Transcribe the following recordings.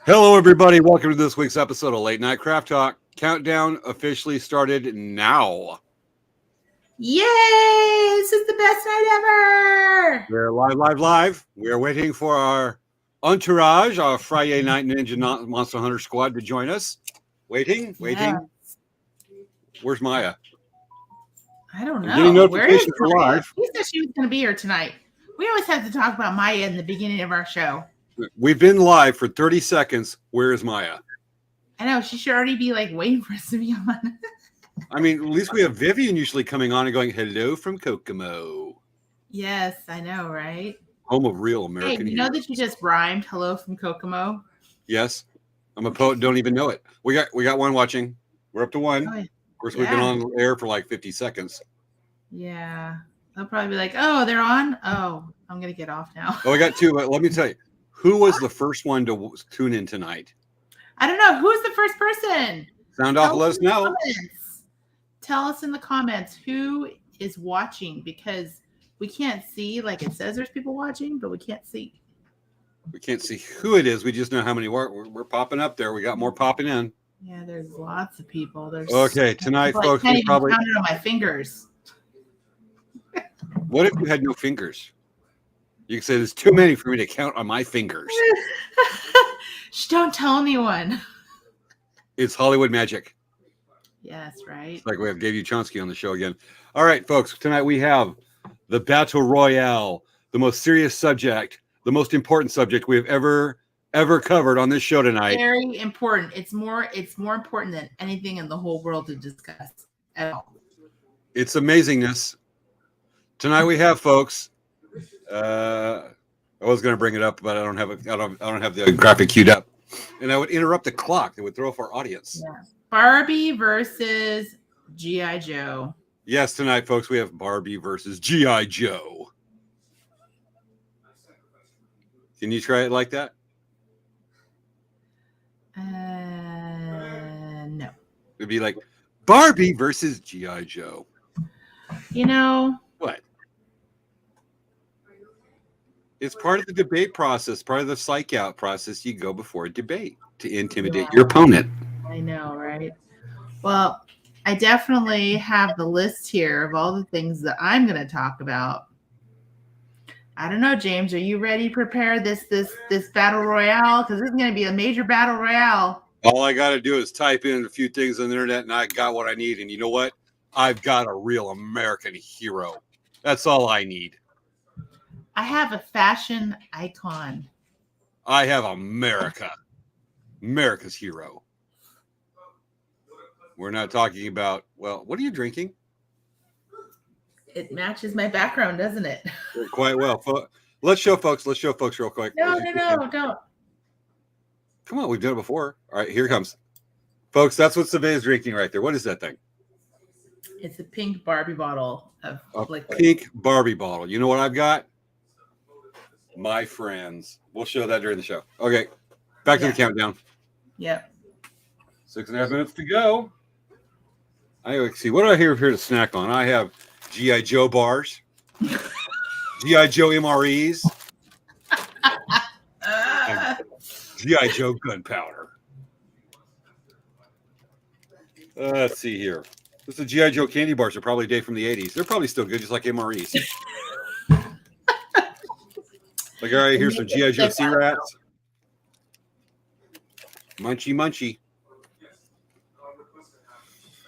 Hello, everybody. Welcome to this week's episode of Late Night Craft Talk. Countdown officially started now. Yay! This is the best night ever! We're live. We are waiting for our entourage, our Friday Night Ninja Monster Hunter squad to join us. Waiting. Yes. Where's Maya? I don't know. Getting notifications for live. She said she was going to be here tonight. We always have to talk about Maya in the beginning of our show. We've been live for 30 seconds. Where is Maya? I know. She should already be like waiting for us to be on. I mean, at least we have Vivian usually coming on and going, hello from Kokomo. Yes, I know, right? Home of real American Hey, you know heroes. that you just rhymed hello from Kokomo? Yes. I'm a poet, don't even know it. We got one watching. We're up to one. Oh, Of course, we've been on air for like 50 seconds. yeah. They'll probably be like, oh, they're on? Oh, I'm going to get off now. Oh, we got two. But let me tell you, who was the first one to tune in tonight? I don't know. Who's the first person? Sound off, let us know. Tell us in the comments who is watching, because we can't see, like it says there's people watching, but we can't see. We can't see who it is. We just know how many we're popping up there. We got more popping in. Yeah, there's lots of people. There's okay, tonight, folks, I can't we even probably count it on my fingers. What if you had no fingers? You could say there's too many for me to count on my fingers. Shh, don't tell anyone. It's Hollywood magic. Yes, right. It's like we have Dave Uchonsky on the show again. All right, folks, tonight we have the Battle Royale, the most serious subject, the most important subject we have ever covered on this show tonight. Very important. It's more important than anything in the whole world to discuss at all. It's amazingness. Tonight we have, folks. I was going to bring it up, but I don't have the graphic queued up, and I would interrupt the clock. It would throw off our audience. Yeah. Barbie versus G.I. Joe. Yes, tonight, folks, we have Barbie versus G.I. Joe. Can you try it like that? No. It'd be like Barbie versus G.I. Joe. You know what? It's part of the debate process, part of the psych out process. You go before a debate to intimidate your opponent. I know, right? Well, I definitely have the list here of all the things that I'm going to talk about. I don't know, James. Are you ready to prepare this battle royale? Because this is going to be a major battle royale. All I got to do is type in a few things on the internet, and I got what I need. And you know what? I've got a real American hero. That's all I need. I have a fashion icon. I have America. America's hero. We're not talking about, well, what are you drinking? It matches my background, doesn't it? Quite well. Let's show folks real quick. No, don't. Come on, we've done it before. All right, here it comes. Folks, that's what Svea is drinking right there. What is that thing? It's a pink Barbie bottle of liquid. Pink Barbie bottle. You know what I've got? My friends. We'll show that during the show. Okay, back to the countdown. Yep. 6.5 minutes to go. See, what do I have here to snack on? I have G.I. Joe bars, G.I. Joe MREs, and G.I. Joe gunpowder. Let's see here. This is G.I. Joe candy bars. Are probably a day from the 80s. They're probably still good, just like MREs. Like, all right, here's some G.I. Joe Sea Rats. Munchy.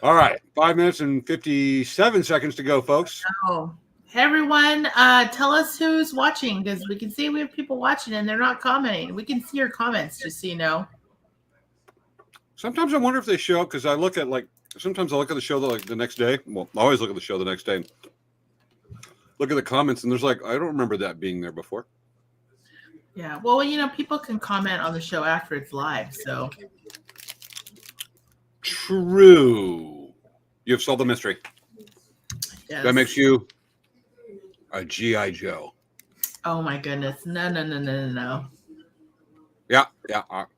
All right, 5 minutes and 57 seconds to go, folks. Oh, hey everyone, tell us who's watching, because we can see we have people watching and they're not commenting. We can see your comments, just so you know. Sometimes I wonder if they show up, because sometimes I look at the show the next day. Well, I always look at the show the next day. Look at the comments, and there's I don't remember that being there before. Yeah, well, people can comment on the show after it's live, so. True. You have solved the mystery. Yes. That makes you a G.I. Joe. Oh my goodness. No. Yeah.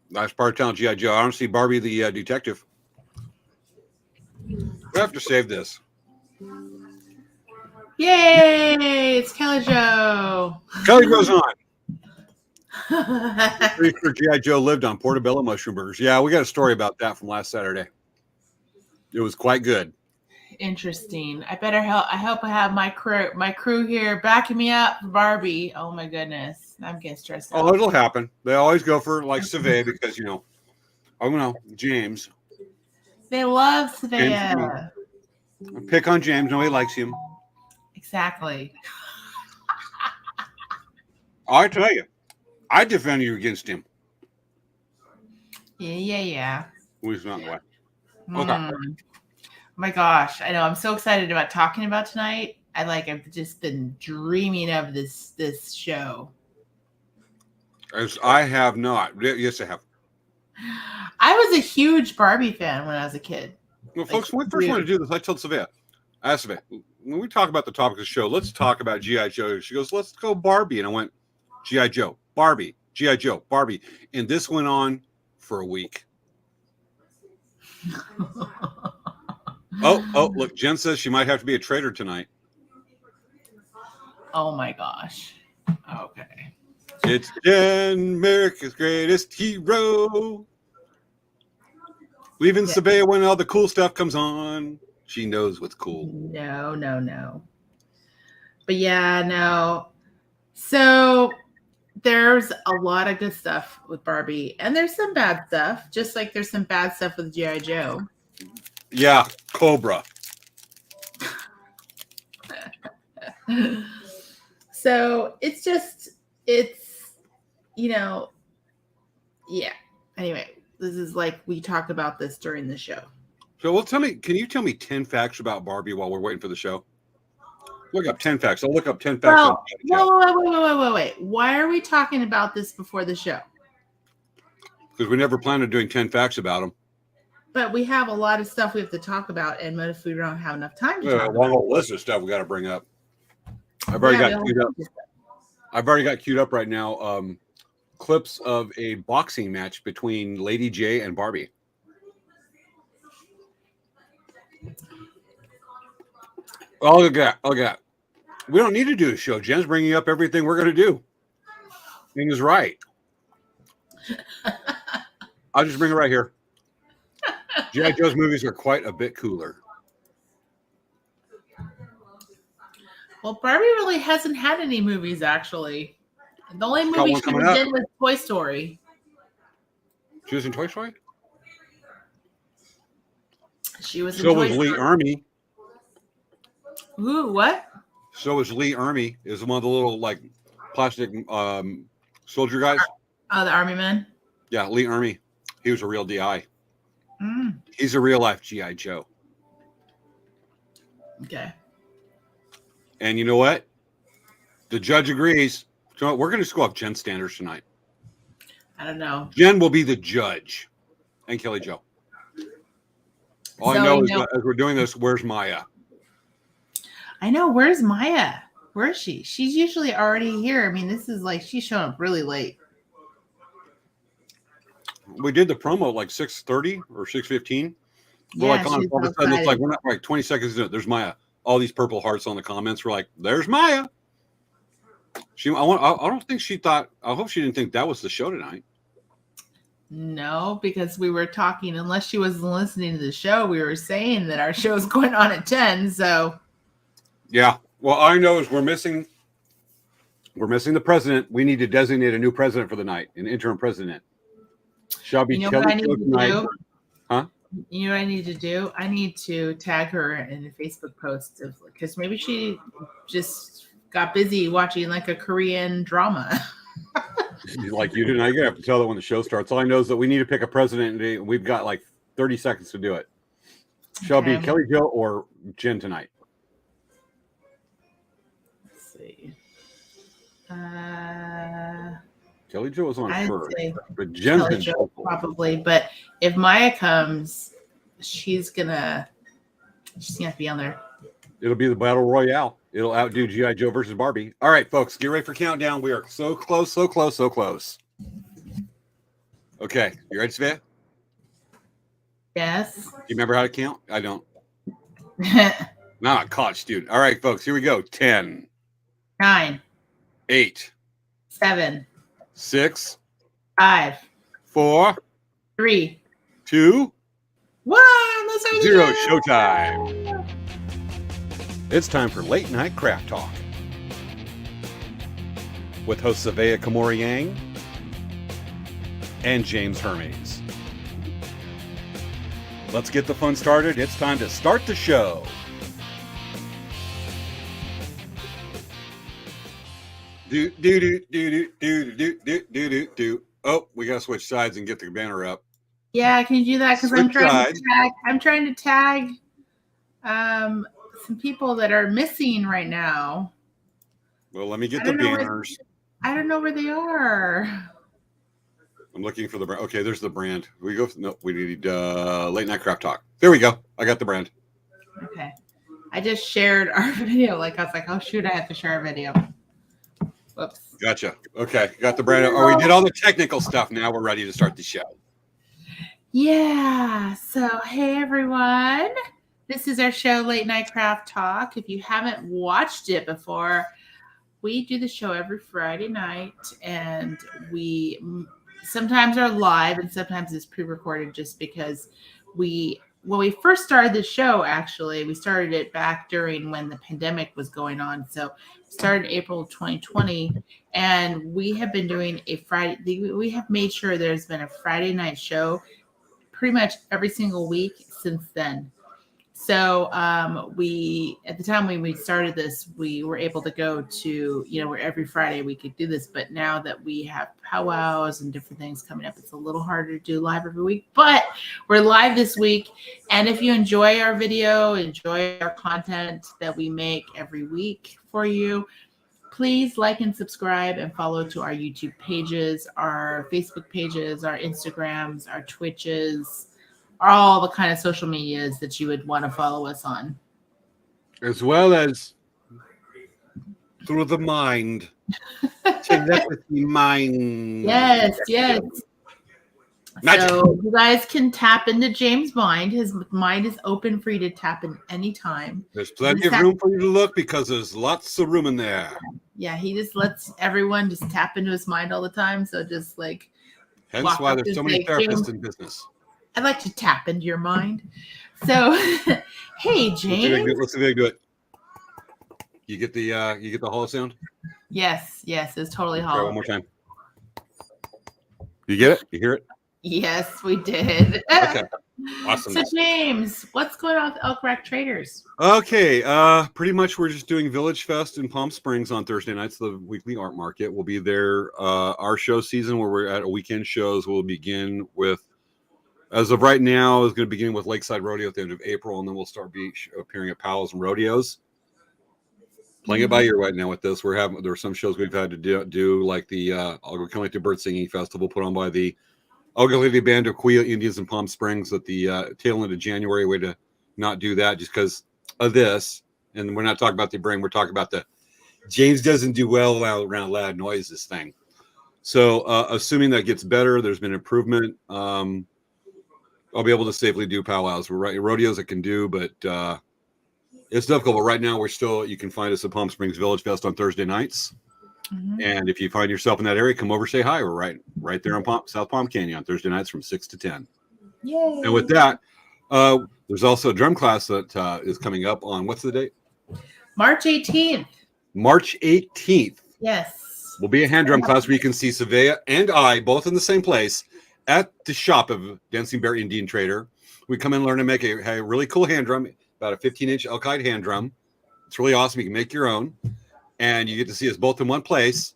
That's part of town, G.I. Joe. I don't see Barbie the detective. We have to save this. Yay! It's Kelly Joe. Kelly goes on. Pretty sure G.I. Joe lived on portobello mushroom burgers. Yeah, we got a story about that from last Saturday. It was quite good. Interesting. I better help. I hope I have my crew here backing me up for Barbie. Oh my goodness, I'm getting stressed out. Oh, it'll happen. They always go for like Svea because James. They love Svea. Pick on James. Nobody likes him. Exactly. I tell you, I defend you against him. Yeah. He's not white. Okay. My gosh, I know. I'm so excited about talking about tonight. I've just been dreaming of this show. As I have not. Yes, I have. I was a huge Barbie fan when I was a kid. Well, folks, when we first wanted to do this, I told Svea, I asked Svea, when we talk about the topic of the show, let's talk about G.I. Joe. She goes, let's go Barbie. And I went, G.I. Joe, Barbie, G.I. Joe, Barbie. And this went on for a week. Oh, look, Jen says she might have to be a traitor tonight. Oh my gosh. Okay. It's Jen, America's greatest hero. Leaving Sabea when all the cool stuff comes on. She knows what's cool. No. But yeah, no. So there's a lot of good stuff with Barbie, and there's some bad stuff, just like there's some bad stuff with G.I. Joe. Yeah, Cobra. So it's yeah. Anyway, this is like we talk about this during the show. So, well, can you tell me 10 facts about Barbie while we're waiting for the show? Look up 10 facts. I'll look up 10 facts. Wait. Why are we talking about this before the show? Because we never planned on doing 10 facts about them. But we have a lot of stuff we have to talk about, and what if we don't have enough time to talk about? A long list of stuff we got to bring up. I've already got queued up right now. Clips of a boxing match between Lady J and Barbie. Oh, look at that. We don't need to do a show. Jen's bringing up everything we're going to do. Thing is right. I'll just bring it right here. G.I. Joe's movies are quite a bit cooler. Well, Barbie really hasn't had any movies, actually. The only movie she was in was Toy Story. She was in Toy Story? She was in Toy Story. So was Lee Ermey. Ooh, what? So was Lee Ermey. Is one of the little, like, plastic soldier guys. Oh, the army man? Yeah, Lee Ermey. He was a real DI. He's a real-life G.I. Joe. Okay. And you know what? The judge agrees. So we're going to go up Jen's standards tonight. I don't know. Jen will be the judge. And Kelly Joe. All I know is that as we're doing this, where's Maya? I know. Where's Maya? Where is she? She's usually already here. I mean, this is like she's showing up really late. We did the promo at like 6:30 or 6:15. Yeah, like all of a sudden, it's like we're not like 20 seconds into it. There's Maya. All these purple hearts on the comments. We're like, there's Maya. I don't think she thought. I hope she didn't think that was the show tonight. No, because we were talking. Unless she wasn't listening to the show, we were saying that our show is going on at 10. So. Yeah. Well, all I know is we're missing the president. We need to designate a new president for the night, an interim president. Shall be Kelly Joe tonight. Huh? You know what I need to do? I need to tag her in a Facebook post because maybe she just got busy watching like a Korean drama. Like you didn't. You're gonna have to tell her when the show starts. All I know is that we need to pick a president, and we've got like 30 seconds to do it. Shall be Kelly Joe or Jen tonight. Let's see. Kelly Joe was on first, but Jen's Joe probably. But if Maya comes, she's gonna have to be on there. It'll be the battle royale. It'll outdo G.I. Joe versus Barbie. All right, folks, get ready for countdown. We are so close, so close, so close. Okay, you ready, Svea? Yes. Do you remember how to count? I don't. Not college student. All right, folks, here we go. 10, 9, 8, 7, 6, 5, 4, 3, 2, 1. Let's start the 0. show. Showtime. It's time for Late Night Craft Talk with hosts Svea Yang and James Hermes. Let's get the fun started. It's time to start the show. Do do do do do do do do do do. Oh, we gotta switch sides and get the banner up. Yeah, can you do that? Because I'm Switch trying sides. to tag. I'm trying to tag some people that are missing right now. Well, let me get I the don't know where- banners. I don't know where they are. I'm looking for the brand. Okay, there's the brand. We go. No, we need Late Night Craft Talk. There we go. I got the brand. Okay. I just shared our video. Like I was like, oh shoot, I have to share a video. Whoops. Gotcha. Okay, got the brand. Oh, we did all the technical stuff. Now we're ready to start the show. Yeah. So hey everyone. This is our show, Late Night Craft Talk. If you haven't watched it before, we do the show every Friday night, and we sometimes are live and sometimes it's pre-recorded just because when we first started the show, actually, we started it back during when the pandemic was going on. So it started in April of 2020, and we have been doing a Friday. We have made sure there's been a Friday night show pretty much every single week since then. So we, at the time when we started this, we were able to go to, where every Friday we could do this. But now that we have powwows and different things coming up, it's a little harder to do live every week. But we're live this week. And if you enjoy our video, enjoy our content that we make every week for you, please like and subscribe and follow to our YouTube pages, our Facebook pages, our Instagrams, our Twitches, all the kind of social medias that you would want to follow us on. As well as through the mind. Telepathy mind. Yes. Magic. So you guys can tap into James' mind. His mind is open for you to tap in anytime. There's plenty of room for you to look because there's lots of room in there. Yeah, he just lets everyone just tap into his mind all the time. So just like hence why there's so many therapists in business. I'd like to tap into your mind. So hey James. Let's see if they do it. You get the hollow sound? Yes, it's totally hollow. Try one more time. You get it? You hear it? Yes, we did. Okay. Awesome. So James, what's going on with Elk Rack Traders? Okay, pretty much we're just doing Village Fest in Palm Springs on Thursday nights, the weekly art market. We'll be there. Our show season, where we're at weekend shows, will begin with, as of right now, is going to begin with Lakeside Rodeo at the end of April, and then we'll start appearing at Powell's and Rodeos. Playing it by ear right now with this. There are some shows we've had to do like the Algonquin Bird Singing Festival put on by the Algonquin Band of Quia Indians in Palm Springs at the tail end of January. Way to not do that just because of this. And we're not talking about the brain. We're talking about the James doesn't do well around loud noises thing. So assuming that gets better, there's been improvement. I'll be able to safely do powwows. We're rodeos I can do, but it's difficult. But right now you can find us at Palm Springs Village Fest on Thursday nights. Mm-hmm. And if you find yourself in that area, come over, say hi. We're right there on South Palm Canyon on Thursday nights from 6 to 10. Yay. And with that, there's also a drum class that is coming up on, what's the date? March 18th. March 18th. Yes. Will be a hand drum class where you can see Svea and I both in the same place at the shop of Dancing Bear Indian Trader. We come in and learn to make a really cool hand drum, about a 15-inch elk-hide hand drum. It's really awesome. You can make your own. And you get to see us both in one place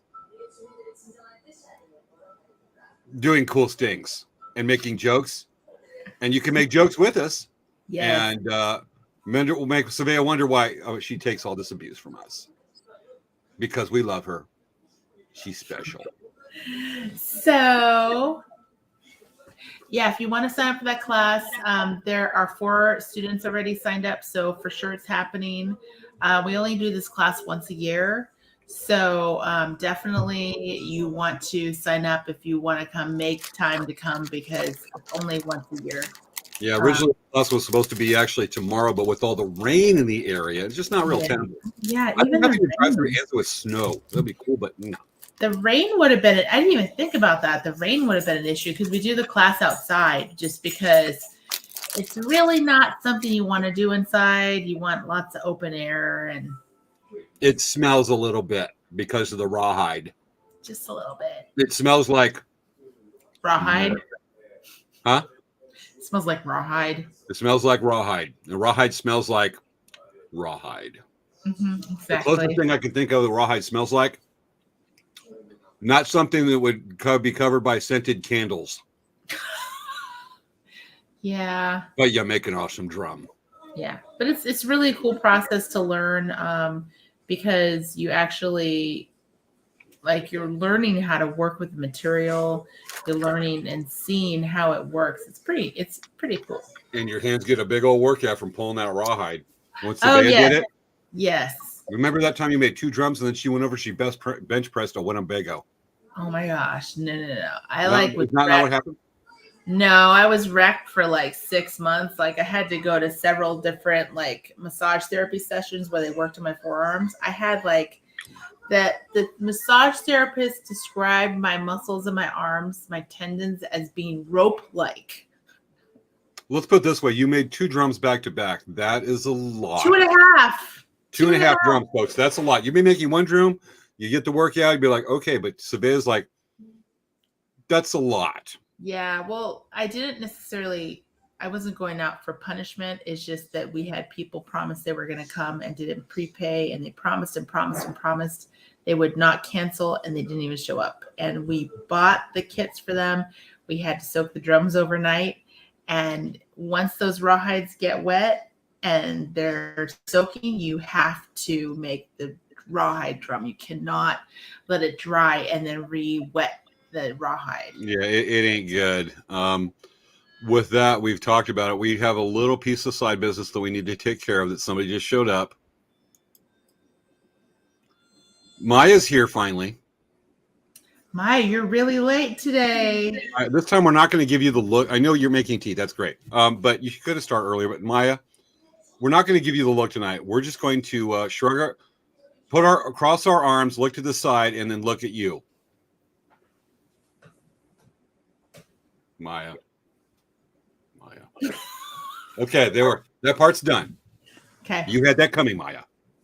doing cool stings and making jokes. And you can make jokes with us. Yes. And will make Svea wonder why she takes all this abuse from us. Because we love her. She's special. So, yeah, if you want to sign up for that class, there are 4 students already signed up. So for sure it's happening. We only do this class once a year. So definitely you want to sign up if you want to make time to come because it's only once a year. Yeah, originally the class was supposed to be actually tomorrow, but with all the rain in the area, it's just not real tenable. Yeah, I think I could drive through Anza with snow. That'd be cool, but no. The rain would have been, I didn't even think about that. The rain would have been an issue because we do the class outside just because it's really not something you want to do inside. You want lots of open air and It smells a little bit because of the rawhide. just a little bit. It smells like Rawhide? Huh? It smells like rawhide. It smells like rawhide. The rawhide smells like rawhide. Exactly. The closest thing I can think of the rawhide smells like, not something that would be covered by scented candles. Yeah. But you make an awesome drum. Yeah. But it's really a cool process to learn because you actually, like, you're learning how to work with the material. You're learning and seeing how it works. It's pretty cool. And your hands get a big old workout from pulling that rawhide. Once Oh, Svea yeah. did it. Yes. Remember that time you made 2 drums and then she went over, she bench pressed a Winnebago. Oh my gosh. No. Is not what happened? No, I was wrecked for like 6 months. Like I had to go to several different like massage therapy sessions where they worked on my forearms. I had like the massage therapist described my muscles in my arms, my tendons as being rope-like. Let's put it this way. You made 2 drums back to back. That is a lot. 2.5. 2.5 drums, folks. That's a lot. You've been making 1 drum. You get the workout. You'd be like, okay, but Svea's like, that's a lot. Yeah, well, I wasn't going out for punishment. It's just that we had people promise they were going to come and didn't prepay, and they promised and promised and promised they would not cancel, and they didn't even show up. And we bought the kits for them. We had to soak the drums overnight. And once those rawhides get wet and they're soaking, you have to make the rawhide drum. You cannot let it dry and then re-wet the rawhide. Yeah, it ain't good. With that, we've talked about it. We have a little piece of side business that we need to take care of that somebody just showed up. Maya's here finally. Maya, you're really late today. This time we're not going to give you the look. I know you're making tea. That's great. But you could have started earlier. But Maya, we're not going to give you the look tonight. We're just going to cross our arms, look to the side, and then look at you. Maya. Okay, that part's done. Okay. You had that coming, Maya.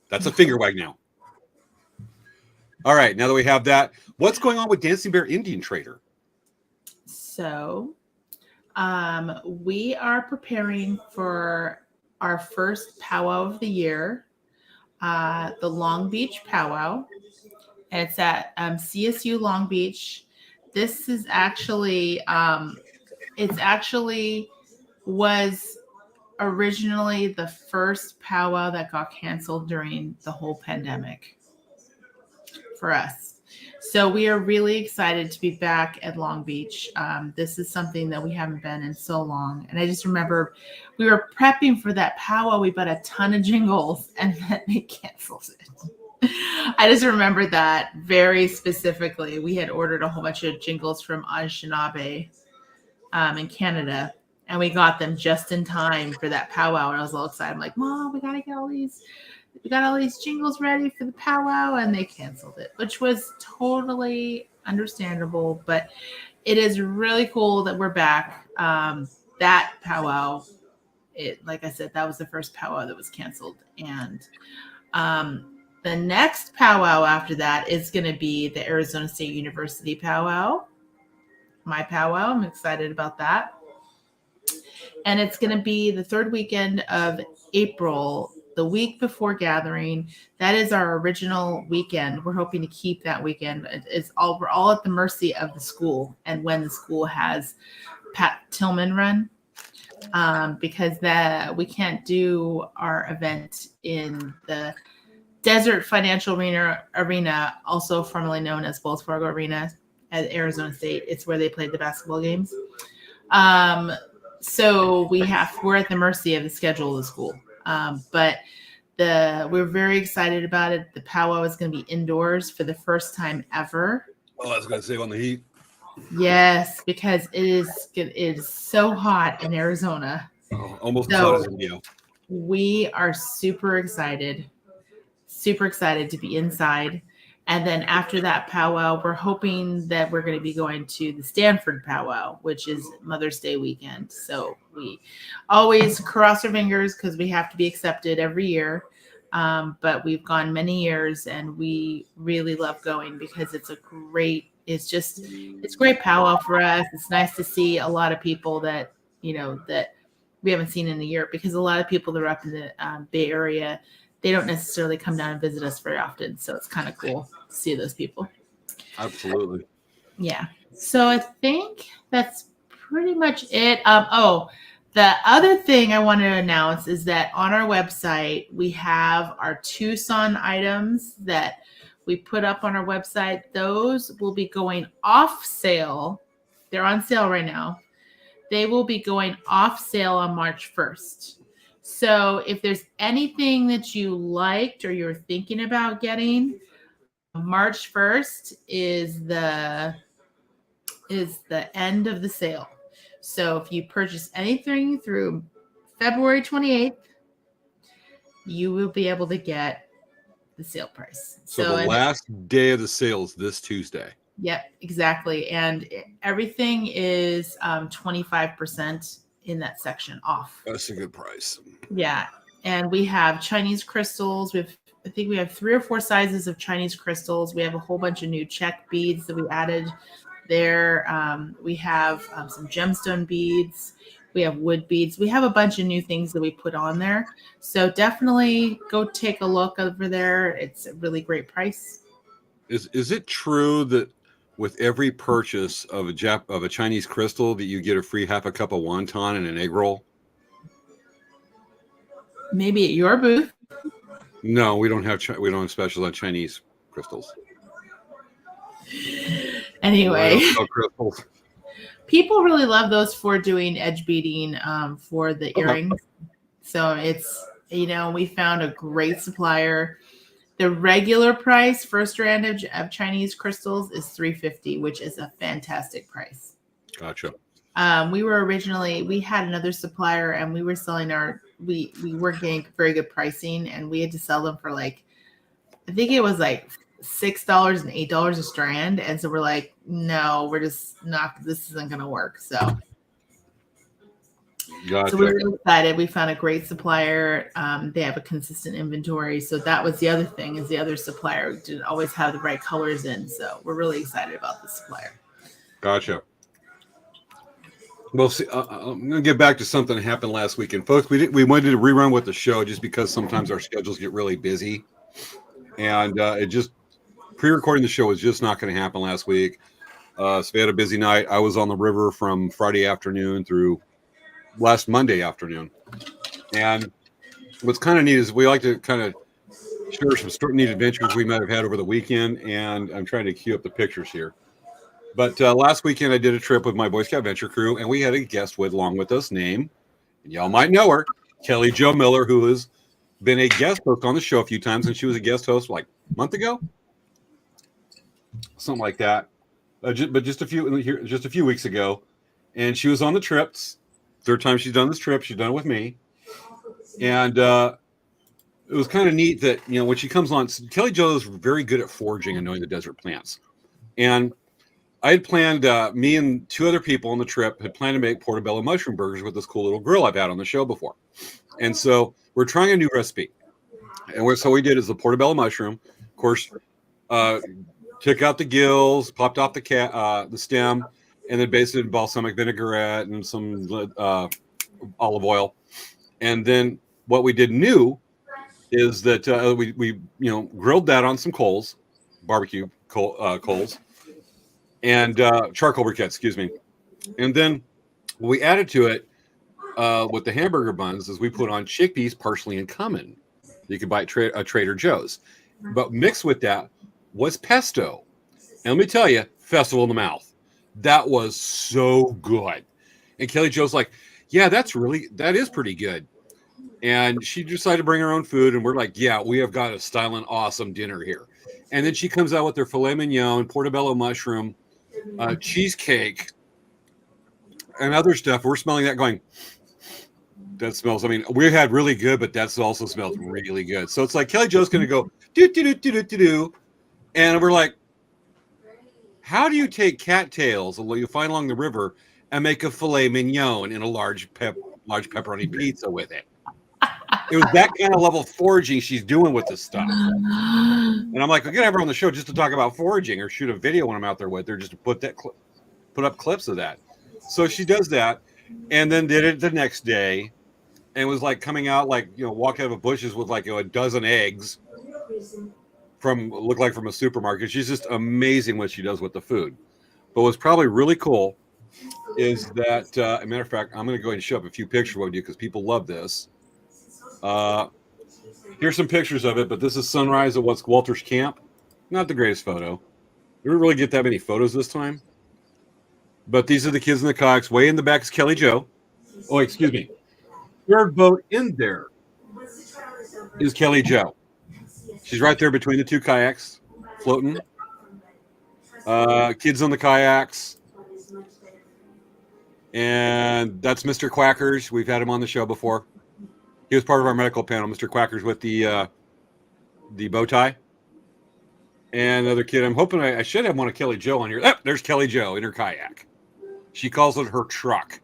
That's a finger wag now. All right, now that we have that, what's going on with Dancing Bear Indian Trader? So, we are preparing for our first powwow of the year, the Long Beach powwow. It's at CSU Long Beach. This is actually, was originally the first powwow that got canceled during the whole pandemic for us. So we are really excited to be back at Long Beach. This is something that we haven't been in so long. And I just remember we were prepping for that powwow. We bought a ton of jingles and then they canceled it. I just remember that very specifically. We had ordered a whole bunch of jingles from Anishinaabe in Canada, and we got them just in time for that powwow. And I was all excited. I'm like, Mom, we got all these jingles ready for the powwow, and they canceled it, which was totally understandable. But it is really cool that we're back. That powwow, like I said, that was the first powwow that was canceled. And the next powwow after that is going to be the Arizona State University powwow, my powwow. I'm excited about that. And it's going to be the third weekend of April, the week before Gathering. That is our original weekend. We're hoping to keep that weekend. We're all at the mercy of the school and when the school has Pat Tillman run, because we can't do our event in the Desert Financial Arena, also formerly known as Wells Fargo Arena at Arizona State. It's where they played the basketball games. So we're at the mercy of the schedule of the school. But we're very excited about it. The powwow is going to be indoors for the first time ever. Oh, I was going to say on the heat. Yes, because it is so hot in Arizona. Oh, almost as hot as India. We are super excited to be inside. And then after that powwow, we're hoping that we're going to be going to the Stanford powwow, which is Mother's Day weekend. So we always cross our fingers because we have to be accepted every year. But we've gone many years and we really love going because it's great powwow for us. It's nice to see a lot of people that, that we haven't seen in a year, because a lot of people that are up in the Bay Area, they don't necessarily come down and visit us very often. So it's kind of cool to see those people. Absolutely. Yeah. So I think that's pretty much it. The other thing I want to announce is that on our website, we have our Tucson items that we put up on our website. Those will be going off sale. They're on sale right now. They will be going off sale on March 1st. So if there's anything that you liked or you're thinking about getting, March 1st is the end of the sale. So if you purchase anything through February 28th, you will be able to get the sale price. So the last day of the sale is this Tuesday. Yep, exactly. And everything is 25% in that section off. That's a good price. Yeah. And we have Chinese crystals. I think we have 3 or 4 sizes of Chinese crystals. We have a whole bunch of new check beads that we added there. We have some gemstone beads. We have wood beads. We have a bunch of new things that we put on there. So definitely go take a look over there. It's a really great price. Is it true that with every purchase of a Chinese crystal that you get a free half a cup of wonton and an egg roll? Maybe at your booth. No, we don't have specials on Chinese crystals. Anyway, crystals. People really love those for doing edge beading for the earrings. So it's, we found a great supplier. The regular price for a strand of Chinese crystals is $350, which is a fantastic price. Gotcha. We had another supplier and we were selling we weren't getting very good pricing, and we had to sell them for I think it was $6 and $8 a strand. And so we're like, no, we're just not, this isn't going to work. So Gotcha. So we were really excited. We found a great supplier. They have a consistent inventory. So that was the other thing, is the other supplier didn't always have the right colors in. So we're really excited about the supplier. Gotcha. Well, see, I'm going to get back to something that happened last weekend. Folks, we wanted to rerun with the show just because sometimes our schedules get really busy. And pre-recording the show was just not going to happen last week. So we had a busy night. I was on the river from Friday afternoon through last Monday afternoon. And what's kind of neat is we like to kind of share some neat adventures we might have had over the weekend. And I'm trying to cue up the pictures here. But last weekend I did a trip with my Boy Scout Venture crew, and we had a guest along with us named, and y'all might know her, Kelly Jo Miller, who has been a guest host on the show a few times, and she was a guest host a month ago, something like that. But just a few weeks ago, and she was on the trips. Third time she's done this trip. She's done it with me, and it was kind of neat that when she comes on, Kelly Jo is very good at foraging and knowing the desert plants, and I had planned, me and 2 other people on the trip had planned to make portobello mushroom burgers with this cool little grill I've had on the show before. And so we're trying a new recipe. And so we did is the portobello mushroom. Of course, took out the gills, popped off the stem, and then basted it in balsamic vinaigrette and some olive oil. And then what we did new is that we grilled that on some coals, barbecue coals. And charcoal briquette, excuse me. And then what we added to it with the hamburger buns is we put on chickpeas, parsley, and cumin. You could buy at Trader Joe's. But mixed with that was pesto. And let me tell you, festival in the mouth. That was so good. And Kelly Jo's like, yeah, that is pretty good. And she decided to bring her own food. And we're like, yeah, we have got a styling awesome dinner here. And then she comes out with her filet mignon, portobello mushroom, cheesecake, and other stuff. We're smelling that going, that smells, we had really good, but that's also smells really good. So it's like Kelly Jo's going to go do. And we're like, how do you take cattails and what you find along the river and make a filet mignon in a large pepperoni pizza with it? It was that kind of level of foraging she's doing with this stuff. And I'm like, I'm gonna have her on the show just to talk about foraging or shoot a video when I'm out there with her, just to put up clips of that. So she does that, and then did it the next day, and was like coming out like, you know, walk out of the bushes with like, you know, a dozen eggs from a supermarket. She's just amazing what she does with the food. But what's probably really cool is that, as a matter of fact, I'm going to go ahead and show up a few pictures with you because people love this. Here's some pictures of it, but this is sunrise at what's Walter's camp. Not the greatest photo. We didn't really get that many photos this time. But these are the kids in the kayaks. Way in the back is Kelly Jo. Oh, excuse me. Third boat in there is Kelly Jo. She's right there between the two kayaks, floating. Kids on the kayaks. And that's Mr. Quackers. We've had him on the show before. He was part of our medical panel, Mr. Quackers with the bow tie. And another kid. I'm hoping I should have one of Kelly Jo on here. Oh, there's Kelly Jo in her kayak. She calls it her truck.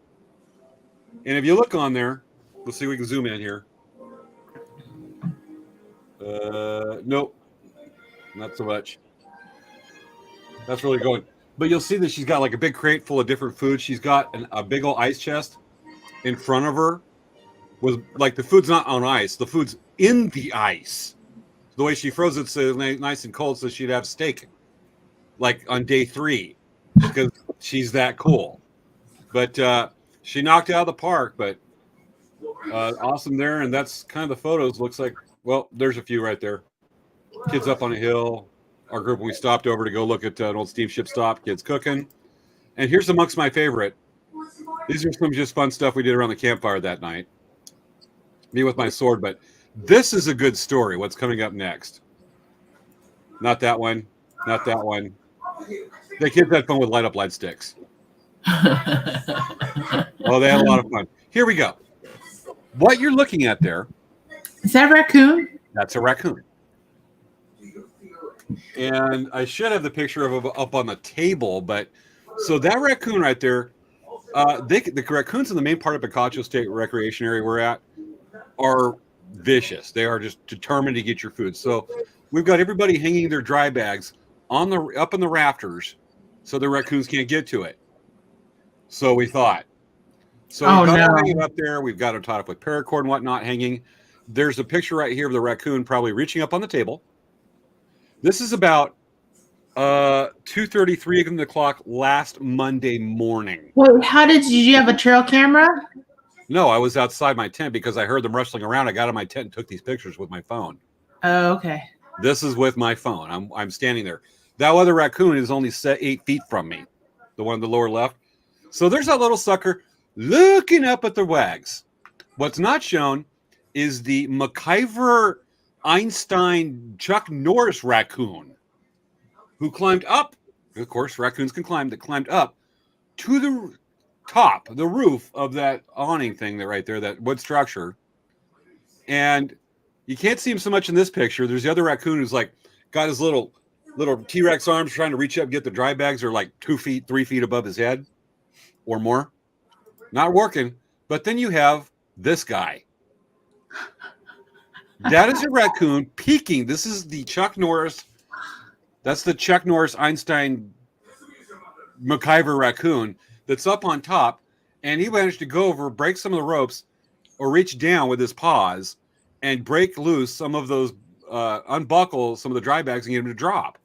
And if you look on there, let's see if we can zoom in here. Nope, not so much. That's really going. But you'll see that she's got like a big crate full of different foods. She's got a big old ice chest in front of her. With like the food's not on ice, the food's in the ice. The way she froze it so nice and cold, so she'd have steak like on day 3 because she's that cool. But she knocked it out of the park. But awesome there, and that's kind of the photos. Looks like, well, there's a few right there. Kids up on a hill. Our group, we stopped over to go look at an old steamship stop. Kids cooking. And here's amongst my favorite. These are some just fun stuff we did around the campfire that night. Me with my sword, but this is a good story. What's coming up next? Not that one. Not that one. The kids had fun with light up light sticks. Oh, they had a lot of fun. Here we go. What you're looking at there. Is that a raccoon? That's a raccoon. And I should have the picture of it up on the table, but so that raccoon right there, the raccoons in the main part of Picacho State Recreation Area we're at are vicious. They are just determined to get your food. So we've got everybody hanging their dry bags up in the rafters so the raccoons can't get to it. So we thought. So we've got them hanging up there. We've got them tied up with paracord and whatnot hanging. There's a picture right here of the raccoon probably reaching up on the table. This is about 2:33 on the clock last Monday morning. Well, did you have a trail camera? No, I was outside my tent because I heard them rustling around. I got in my tent and took these pictures with my phone. Oh, okay. This is with my phone. I'm standing there. That other raccoon is only 8 feet from me, the one in the lower left. So there's that little sucker looking up at the wags. What's not shown is the MacIver Einstein Chuck Norris raccoon who climbed up. Of course, raccoons can climb. That climbed up to the top, the roof of that awning thing that right there, that wood structure. And you can't see him so much in this picture. There's the other raccoon who's like got his little T-Rex arms trying to reach up and get the dry bags. Are like 2 feet, 3 feet above his head or more. Not working. But then you have this guy. That is a raccoon peeking. This is the Chuck Norris. That's the Chuck Norris Einstein MacIver raccoon that's up on top. And he managed to go over, break some of the ropes, or reach down with his paws and break loose some of those, unbuckle some of the dry bags and get him to drop.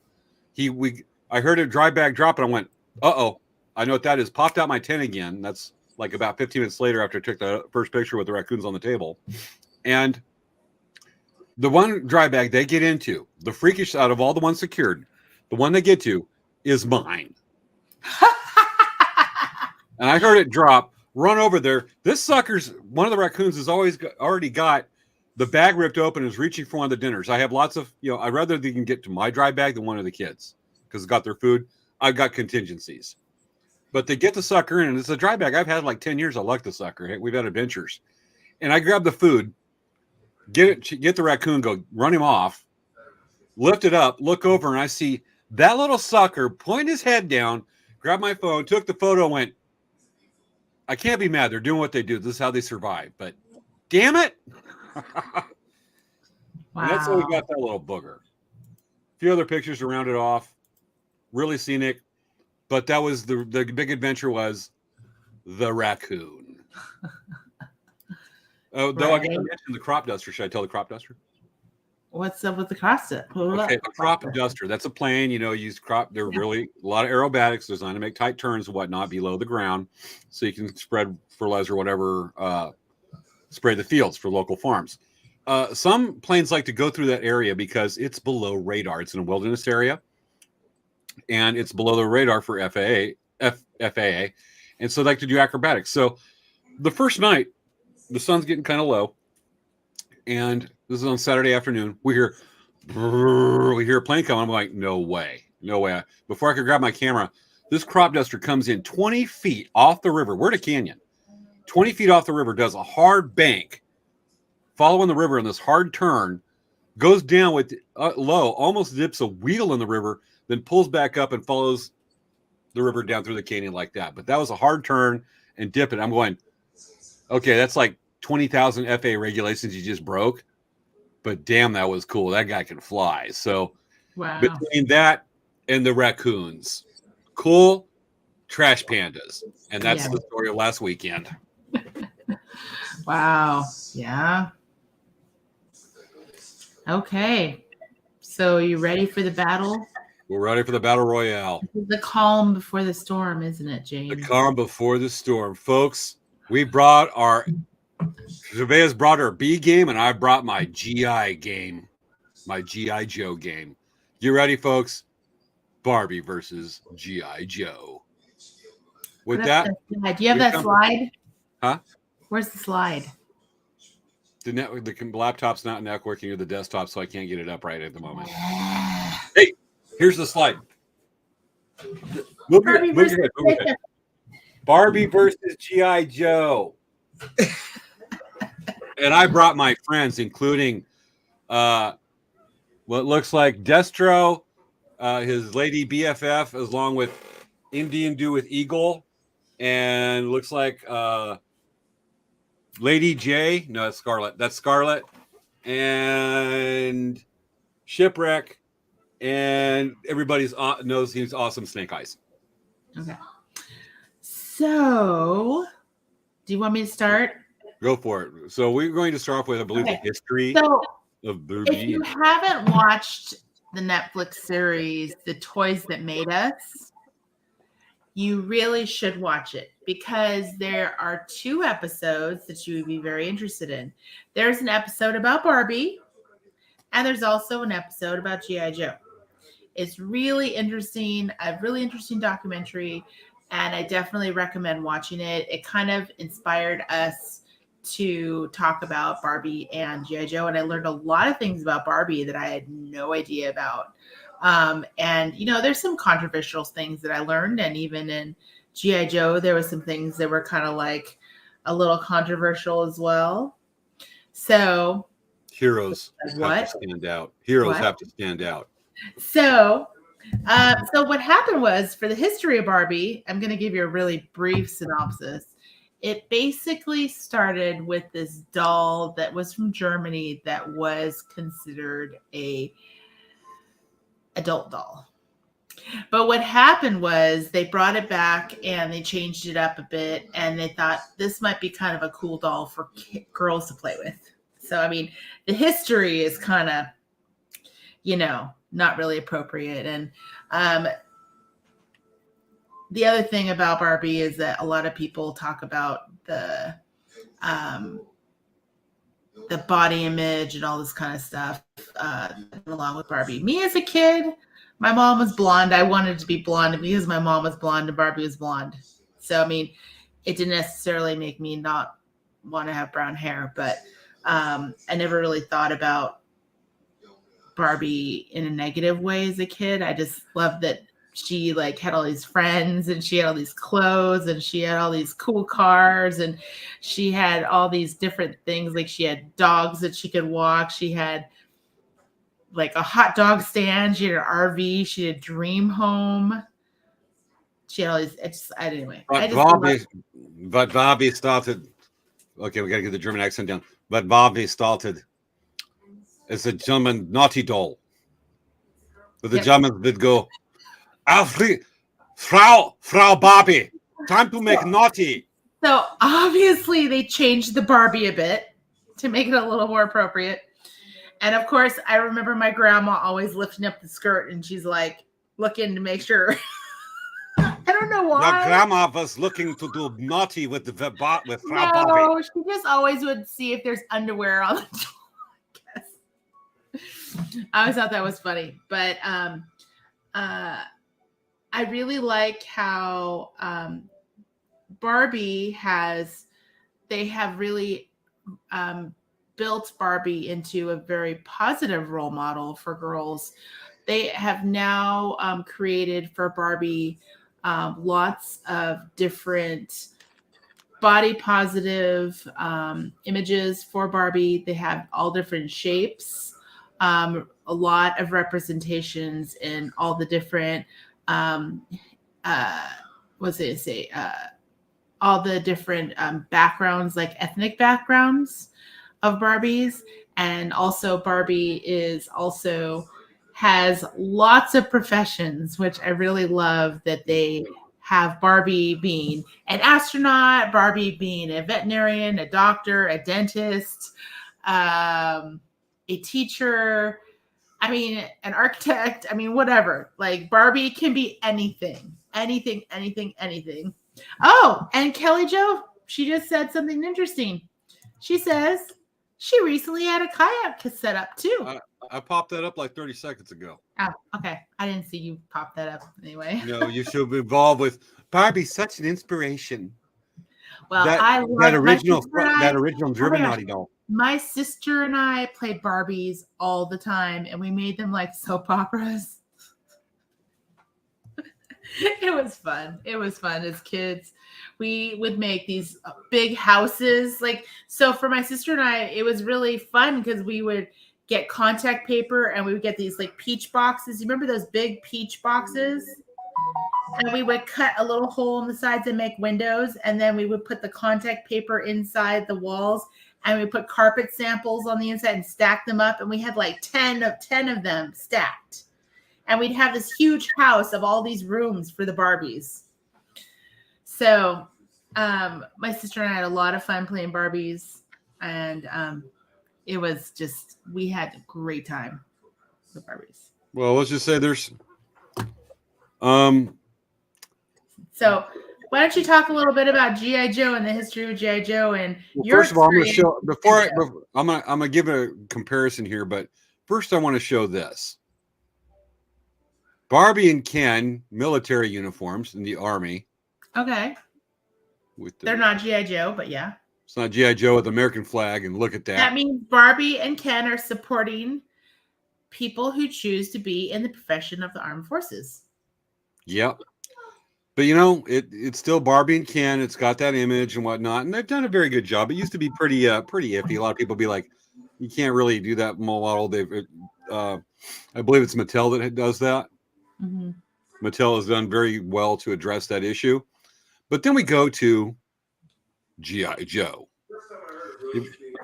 I heard a dry bag drop and I went, uh-oh, I know what that is. Popped out my tent again. That's like about 15 minutes later after I took the first picture with the raccoons on the table. And the one dry bag they get into, the freakish out of all the ones secured, the one they get to is mine. And I heard it drop, run over there. This sucker's, one of the raccoons has already got the bag ripped open and is reaching for one of the dinners. I have lots of, I'd rather they can get to my dry bag than one of the kids because it's got their food. I've got contingencies. But they get the sucker in, and it's a dry bag I've had like 10 years. I like the sucker. We've had adventures. And I grab the food, get the raccoon, go run him off, lift it up, look over, and I see that little sucker point his head down, grab my phone, took the photo, and went, I can't be mad. They're doing what they do. This is how they survive. But damn it. And that's how we Wow. got that little booger. A few other pictures to round it off. Really scenic. But that was the big adventure was the raccoon. Oh, though I got to mention the crop duster. Should I tell the crop duster? What's up with the crosset? Okay, a crop duster. That's a plane, use crop. They're really a lot of aerobatics designed to make tight turns and whatnot below the ground. So you can spread fertilizer or whatever, spray the fields for local farms. Some planes like to go through that area because it's below radar. It's in a wilderness area. And it's below the radar for FAA. And so they like to do acrobatics. So the first night, the sun's getting kind of low. And this is on Saturday afternoon. We hear a plane coming. I'm like, no way. Before I could grab my camera, this crop duster comes in 20 feet off the river. We're at a canyon. 20 feet off the river, does a hard bank, following the river in this hard turn, goes down with low, almost dips a wheel in the river, then pulls back up and follows the river down through the canyon like that. But that was a hard turn and dip it. I'm going, okay, that's like 20,000 FAA regulations you just broke. But damn, that was cool. That guy can fly. So between that and the raccoons, cool trash pandas. And that's the story of last weekend. Wow. Yeah. Okay. So you ready for the battle? We're ready for the battle royale. The calm before the storm, isn't it, James? The calm before the storm. Folks, we brought Svea's brought her B game, and I brought my GI game, my G.I. Joe game. You ready, folks? Barbie versus G.I. Joe. With that, do you have that slide? Huh? Where's the slide? The laptop's not networking or the desktop, so I can't get it up right at the moment. Hey, here's the slide. Move your head. Barbie versus G.I. Joe. And I brought my friends, including what looks like Destro, his lady BFF, along with Indian Dew with Eagle, and looks like Lady J. No, that's Scarlet. That's Scarlet. And Shipwreck. And everybody knows he's awesome Snake Eyes. Okay. So, do you want me to start? Go for it. So we're going to start off with, I believe, the history of Barbie. If you haven't watched the Netflix series, The Toys That Made Us, you really should watch it because there are 2 episodes that you would be very interested in. There's an episode about Barbie, and there's also an episode about G.I. Joe. It's really interesting, a really interesting documentary, and I definitely recommend watching it. It kind of inspired us to talk about Barbie and G.I. Joe, and I learned a lot of things about Barbie that I had no idea about. And there's some controversial things that I learned, and even in G.I. Joe, there were some things that were kind of like a little controversial as well. So heroes have to stand out. Heroes have to stand out. So what happened was, for the history of Barbie, I'm going to give you a really brief synopsis. It basically started with this doll that was from Germany that was considered a adult doll. But what happened was they brought it back and they changed it up a bit, and they thought this might be kind of a cool doll for girls to play with. So, I mean, the history is kind of, not really appropriate. And the other thing about Barbie is that a lot of people talk about the body image and all this kind of stuff along with Barbie. Me as a kid, my mom was blonde. I wanted to be blonde because my mom was blonde and Barbie was blonde. So, I mean, it didn't necessarily make me not want to have brown hair, but I never really thought about Barbie in a negative way as a kid. I just loved that she had all these friends and she had all these clothes and she had all these cool cars and she had all these different things. Like she had dogs that she could walk. She had like a hot dog stand. She had an RV. She had a dream home. She had all these. Anyway. But Barbie started. Okay, we gotta get the German accent down. But Barbie started as a German naughty doll. But the Germans would go, Frau Barbie, time to make naughty. So obviously they changed the Barbie a bit to make it a little more appropriate. And of course, I remember my grandma always lifting up the skirt and she's like looking to make sure. I don't know why. Your grandma was looking to do naughty with Frau Barbie. No, she just always would see if there's underwear on the door, I guess. I always thought that was funny. But I really like how Barbie they have really built Barbie into a very positive role model for girls. They have now created for Barbie lots of different body positive images for Barbie. They have all different shapes, a lot of representations in all the different all the different backgrounds, like ethnic backgrounds of Barbies. And also Barbie has lots of professions, which I really love that they have Barbie being an astronaut, Barbie being a veterinarian, a doctor, a dentist, a teacher, an architect, whatever. Like Barbie can be anything. Oh, and Kelly Jo, she just said something interesting. She says she recently had a kayak set up too. I popped that up like 30 seconds ago. Oh, okay. I didn't see you pop that up anyway. No, you should be involved with Barbie. Such an inspiration. Well, that original German naughty doll. My sister and I played Barbies all the time, and we made them like soap operas. It was fun. It was fun as kids. We would make these big houses. So for my sister and I, it was really fun because we would get contact paper and we would get these like peach boxes. You remember those big peach boxes? And we would cut a little hole in the sides and make windows. And then we would put the contact paper inside the walls and we put carpet samples on the inside and stack them up. And we had like 10 of them stacked. And we'd have this huge house of all these rooms for the Barbies. So my sister and I had a lot of fun playing Barbies. And it was just, we had a great time with Barbies. Well, let's just say there's... So why don't you talk a little bit about G.I. Joe and the history of G.I. Joe and your first of all, I'm going to show... I'm going to give a comparison here, but first I want to show this. Barbie and Ken, military uniforms in the Army. Okay. They're not G.I. Joe, but yeah. It's not G.I. Joe with the American flag, and look at that. That means Barbie and Ken are supporting people who choose to be in the profession of the armed forces. Yep. But, it's still Barbie and Ken. It's got that image and whatnot, and they've done a very good job. It used to be pretty iffy. A lot of people be like, you can't really do that model. I believe it's Mattel that does that. Mm-hmm. Mattel has done very well to address that issue. But then we go to G.I. Joe.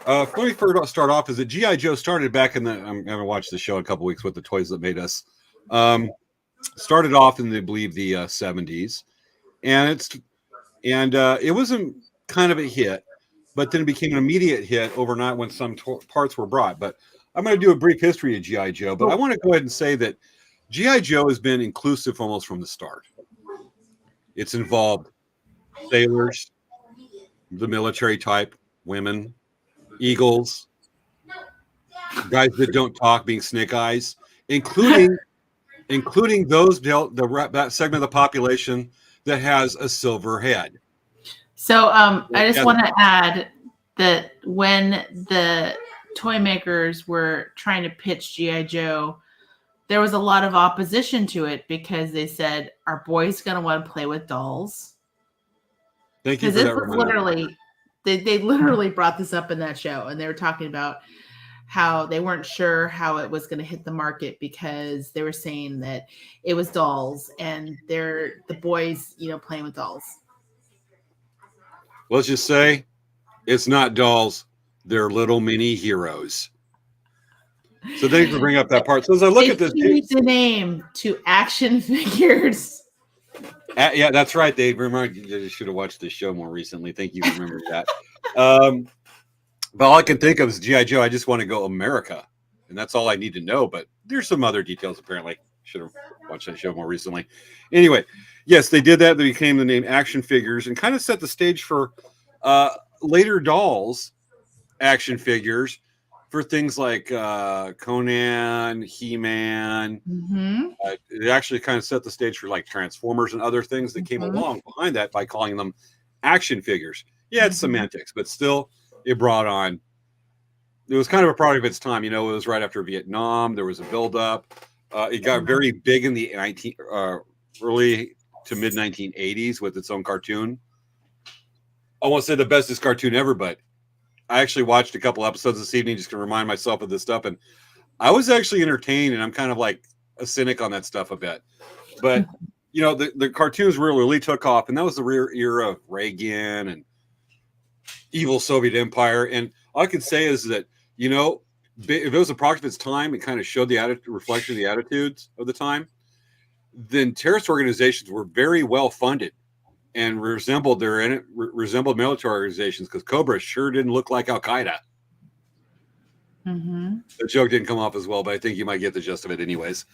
Let me first start off is that G.I. Joe started back I'm going to watch the show in a couple weeks with the Toys That Made Us. Started off in, I believe, the 70s. And it wasn't kind of a hit, but then it became an immediate hit overnight when some parts were brought. But I'm going to do a brief history of G.I. Joe, but I want to go ahead and say that G.I. Joe has been inclusive almost from the start. It's involved sailors, the military type, women, eagles, guys that don't talk being Snake Eyes, including those that segment of the population that has a silver head. So I just want to add that when the toy makers were trying to pitch G.I. Joe, there was a lot of opposition to it because they said, are boys going to want to play with dolls? Thank you for that reminder. They literally brought this up in that show, and they were talking about how they weren't sure how it was going to hit the market because they were saying that it was dolls and they're the boys, playing with dolls. Let's just say it's not dolls; they're little mini heroes. So thanks for bringing up that part. So as I look at this, changed the name to action figures. Yeah, that's right. They remind you should have watched this show more recently. Thank you for remembering that. But all I can think of is G.I. Joe. I just want to go America, and that's all I need to know. But there's some other details apparently. Should have watched that show more recently. Anyway, yes, they did that. They became the name action figures and kind of set the stage for later dolls action figures for things like Conan, He-Man. Mm-hmm. It actually kind of set the stage for like Transformers and other things that came along behind that by calling them action figures. Yeah, it's semantics, but still it brought on, it was kind of a product of its time. It was right after Vietnam. There was a buildup. It got very big in the early to mid 1980s with its own cartoon. I won't say the bestest cartoon ever, but I actually watched a couple episodes this evening just to remind myself of this stuff, and I was actually entertained. And I'm kind of like a cynic on that stuff a bit, but the cartoons really took off, and that was the rear era of Reagan and evil Soviet Empire. And all I can say is that if it was a product of its time, it kind of showed the reflection of the attitudes of the time. Then terrorist organizations were very well funded and resembled military organizations, because Cobra sure didn't look like Al Qaeda. Mm-hmm. The joke didn't come off as well, but I think you might get the gist of it anyways.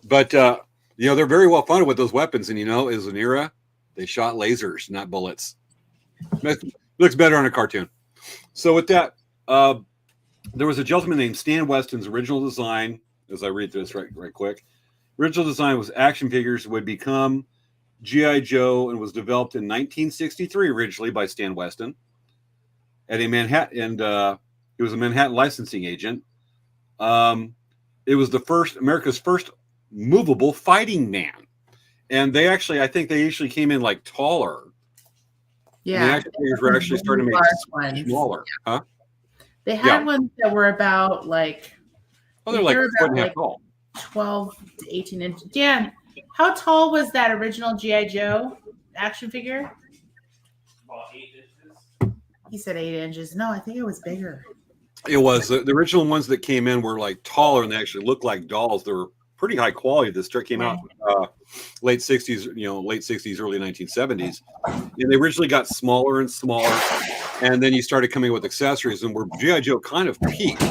But they're very well funded with those weapons, and it was an era they shot lasers, not bullets. Looks better on a cartoon. So with that, there was a gentleman named Stan Weston's original design. As I read through this right quick, original design was action figures would become G.I. Joe, and was developed in 1963 originally by Stan Weston at a Manhattan, and he was a Manhattan licensing agent. It was America's first movable fighting man, and I think they usually came in like taller. Yeah, and the action figures were actually starting to make smaller. Huh? They had ones that were about like they're like 4.5 tall, 12 to 18 inches. Yeah. How tall was that original G.I. Joe action figure? About 8 inches. He said 8 inches. No, I think it was bigger. It was the original ones that came in were like taller, and they actually looked like dolls. They were pretty high quality. This came out late 60s, early 1970s, and they originally got smaller and smaller, and then you started coming with accessories. And where G.I. Joe kind of peaked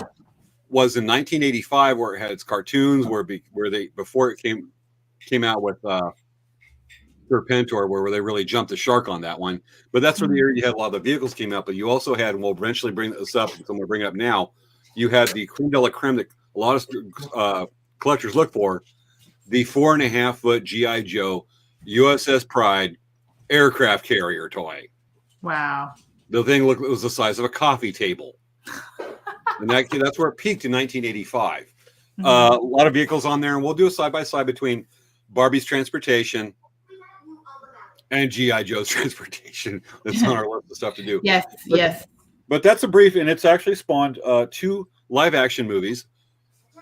was in 1985, where it had its cartoons, where they before it came out with Serpentor, where they really jumped the shark on that one. But that's where the year you had a lot of the vehicles came out. But you also had, and we'll eventually bring this up, so we'll bring it up now, you had the creme de la creme that a lot of collectors look for, the 4.5-foot G.I. Joe USS Pride aircraft carrier toy. Wow. The thing was the size of a coffee table. And that's where it peaked in 1985. Mm-hmm. A lot of vehicles on there, and we'll do a side-by-side between Barbie's transportation and G.I. Joe's transportation. That's on our list of stuff to do. Yes. But that's a brief, and it's actually spawned 2 live-action movies.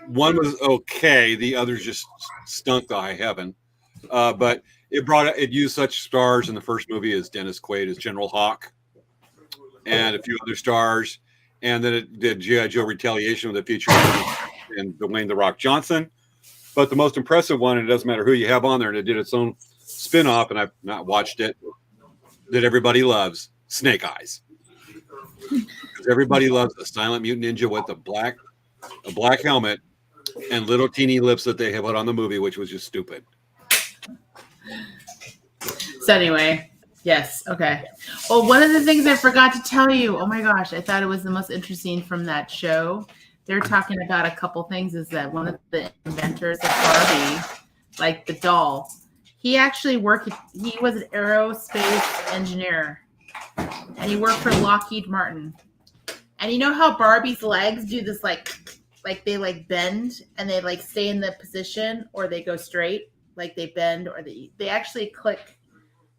One was okay, the others just stunk to high heaven. But it used such stars in the first movie as Dennis Quaid as General Hawk, and a few other stars. And then it did G.I. Joe Retaliation with a feature and Dwayne "The Rock" Johnson. But the most impressive one, and it doesn't matter who you have on there, and it did its own spin-off, and I've not watched it, that everybody loves, Snake Eyes. Because everybody loves the silent mutant ninja with a black helmet and little teeny lips that they have put on the movie, which was just stupid. So anyway, yes, okay. Well, one of the things I forgot to tell you, oh my gosh, I thought it was the most interesting from that show. They're talking about a couple things, is that one of the inventors of Barbie, like the doll, he actually he was an aerospace engineer, and he worked for Lockheed Martin. And you know how Barbie's legs do this like they like bend and they like stay in the position, or they go straight, like they bend, or they actually click.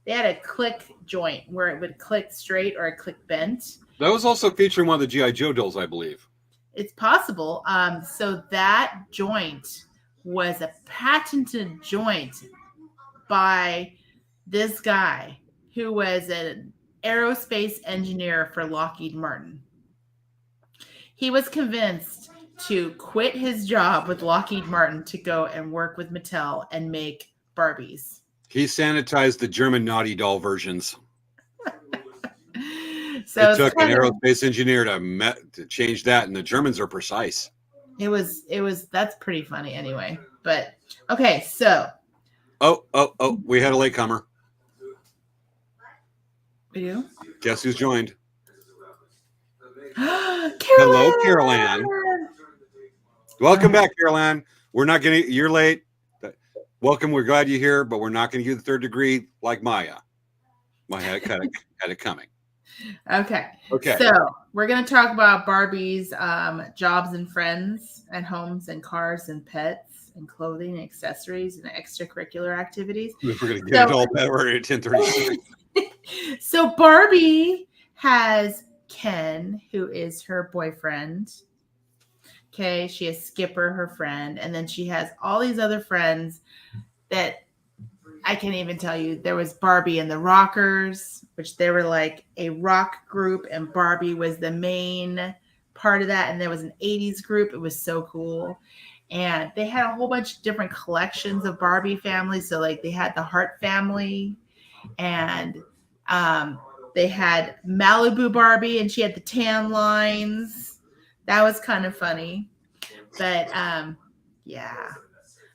They had a click joint where it would click straight or a click bent. That was also featuring one of the G.I. Joe dolls, I believe. It's possible. So that joint was a patented joint by this guy who was an aerospace engineer for Lockheed Martin. He was convinced to quit his job with Lockheed Martin to go and work with Mattel and make Barbies. He sanitized the German Naughty Doll versions. So it took an aerospace engineer to change that, and the Germans are precise. It was that's pretty funny anyway. But okay, so oh, we had a latecomer. We do? Guess who's joined? Hello, Caroline. Welcome back, Caroline. We're not gonna. You're late. Welcome. We're glad you're here, but we're not going to give the third degree like Maya. Maya had it coming. Okay. So we're going to talk about Barbie's jobs and friends and homes and cars and pets and clothing and accessories and extracurricular activities. We're going to get it all that we're at 10:36. So Barbie has Ken, who is her boyfriend. Okay, she has Skipper, her friend, and then she has all these other friends that I can't even tell you. There was Barbie and the Rockers, which they were like a rock group, and Barbie was the main part of that. And there was an 80s group. It was so cool. And they had a whole bunch of different collections of Barbie families. So like they had the Hart family, and they had Malibu Barbie, and she had the tan lines. That was kind of funny. But yeah,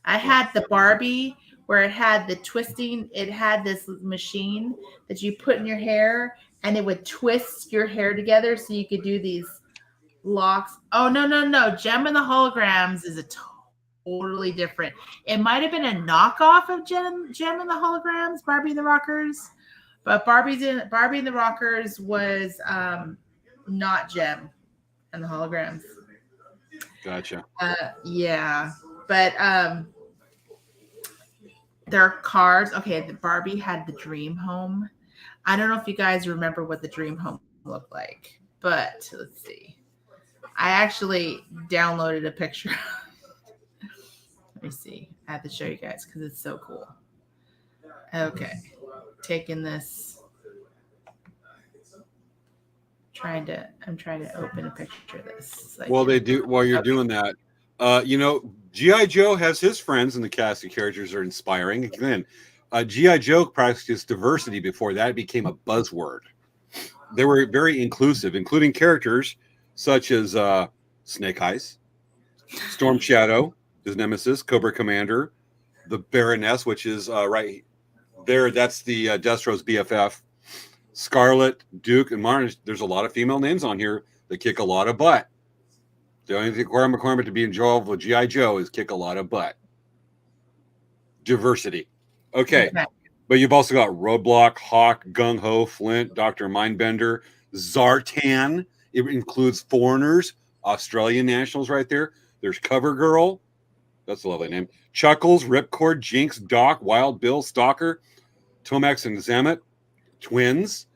I had the Barbie where it had the twisting. It had this machine that you put in your hair, and it would twist your hair together so you could do these locks. Oh, no. Gem and the Holograms is a totally different. It might have been a knockoff of Gem and the Holograms, Barbie and the Rockers. But Barbie and the Rockers was not Gem and the Holograms. Gotcha. Yeah. But their cars. Okay, the Barbie had the dream home. I don't know if you guys remember what the dream home looked like, but let's see. I actually downloaded a picture. Let me see. I have to show you guys because it's so cool. Okay. Taking this. I'm trying to open a picture of this. While you're doing that, G.I. Joe has his friends, and the cast of characters are inspiring. Again, G.I. Joe practiced diversity before that became a buzzword. They were very inclusive, including characters such as Snake Eyes, Storm Shadow, his nemesis, Cobra Commander, the Baroness, which is right there. That's the Destro's BFF. Scarlet, Duke, and Martin. There's a lot of female names on here that kick a lot of butt. The only requirement to be involved with G.I. Joe is kick a lot of butt. Diversity. Okay. But you've also got Roadblock, Hawk, Gung Ho, Flint, Dr. Mindbender, Zartan. It includes foreigners, Australian nationals right there. There's CoverGirl. That's a lovely name. Chuckles, Ripcord, Jinx, Doc, Wild Bill, Stalker, Tomax, and Zamet. Twins.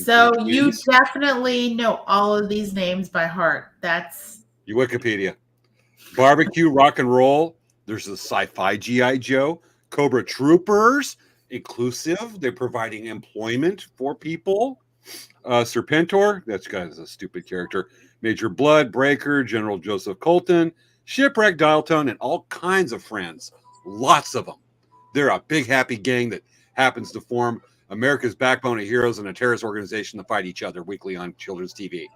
So you definitely know all of these names by heart. That's you Wikipedia. Barbecue, Rock and Roll. There's the Sci-Fi G.I. Joe. Cobra Troopers, inclusive. They're providing employment for people. Serpentor, that's guy's a stupid character. Major Blood, Breaker, General Joseph Colton, Shipwreck Dialtone, and all kinds of friends. Lots of them. They're a big happy gang that happens to form America's backbone of heroes and a terrorist organization to fight each other weekly on children's TV.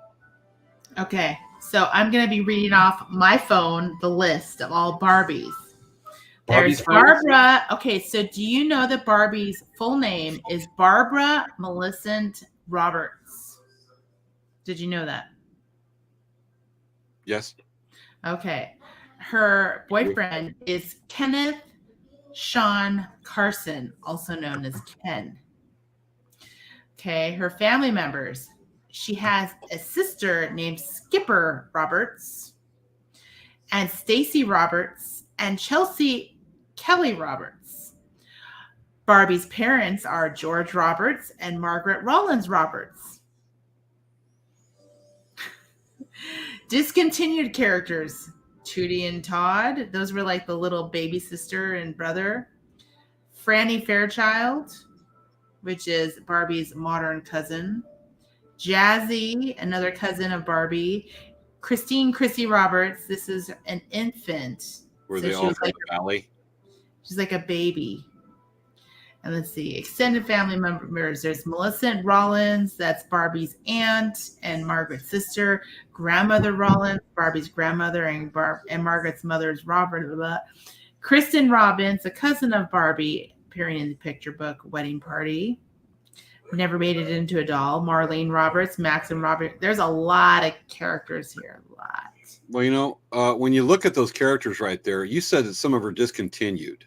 Okay, so I'm going to be reading off my phone the list of all Barbies. There's Barbara. Okay, so do you know that Barbie's full name is Barbara Millicent Roberts? Did you know that? Yes. Okay. Her boyfriend is Kenneth Sean Carson, also known as Ken. Okay, her family members. She has a sister named Skipper Roberts and Stacy Roberts and Chelsea Kelly Roberts. Barbie's parents are George Roberts and Margaret Rollins Roberts. Discontinued characters. Tootie and Todd. Those were like the little baby sister and brother. Franny Fairchild, which is Barbie's modern cousin. Jazzy, another cousin of Barbie. Chrissy Roberts. This is an infant. Were So they she all was from like the valley? she's like a baby. And let's see, extended family members. There's Millicent Rollins, that's Barbie's aunt and Margaret's sister. Grandmother Rollins, Barbie's grandmother, and Margaret's mother's Robert. Blah, blah. Kristen Robbins, a cousin of Barbie, appearing in the picture book Wedding Party. Never made it into a doll. Marlene Roberts, Maxim Robert. There's a lot of characters here. A lot. Well, you know, when you look at those characters right there, you said that some of them are discontinued.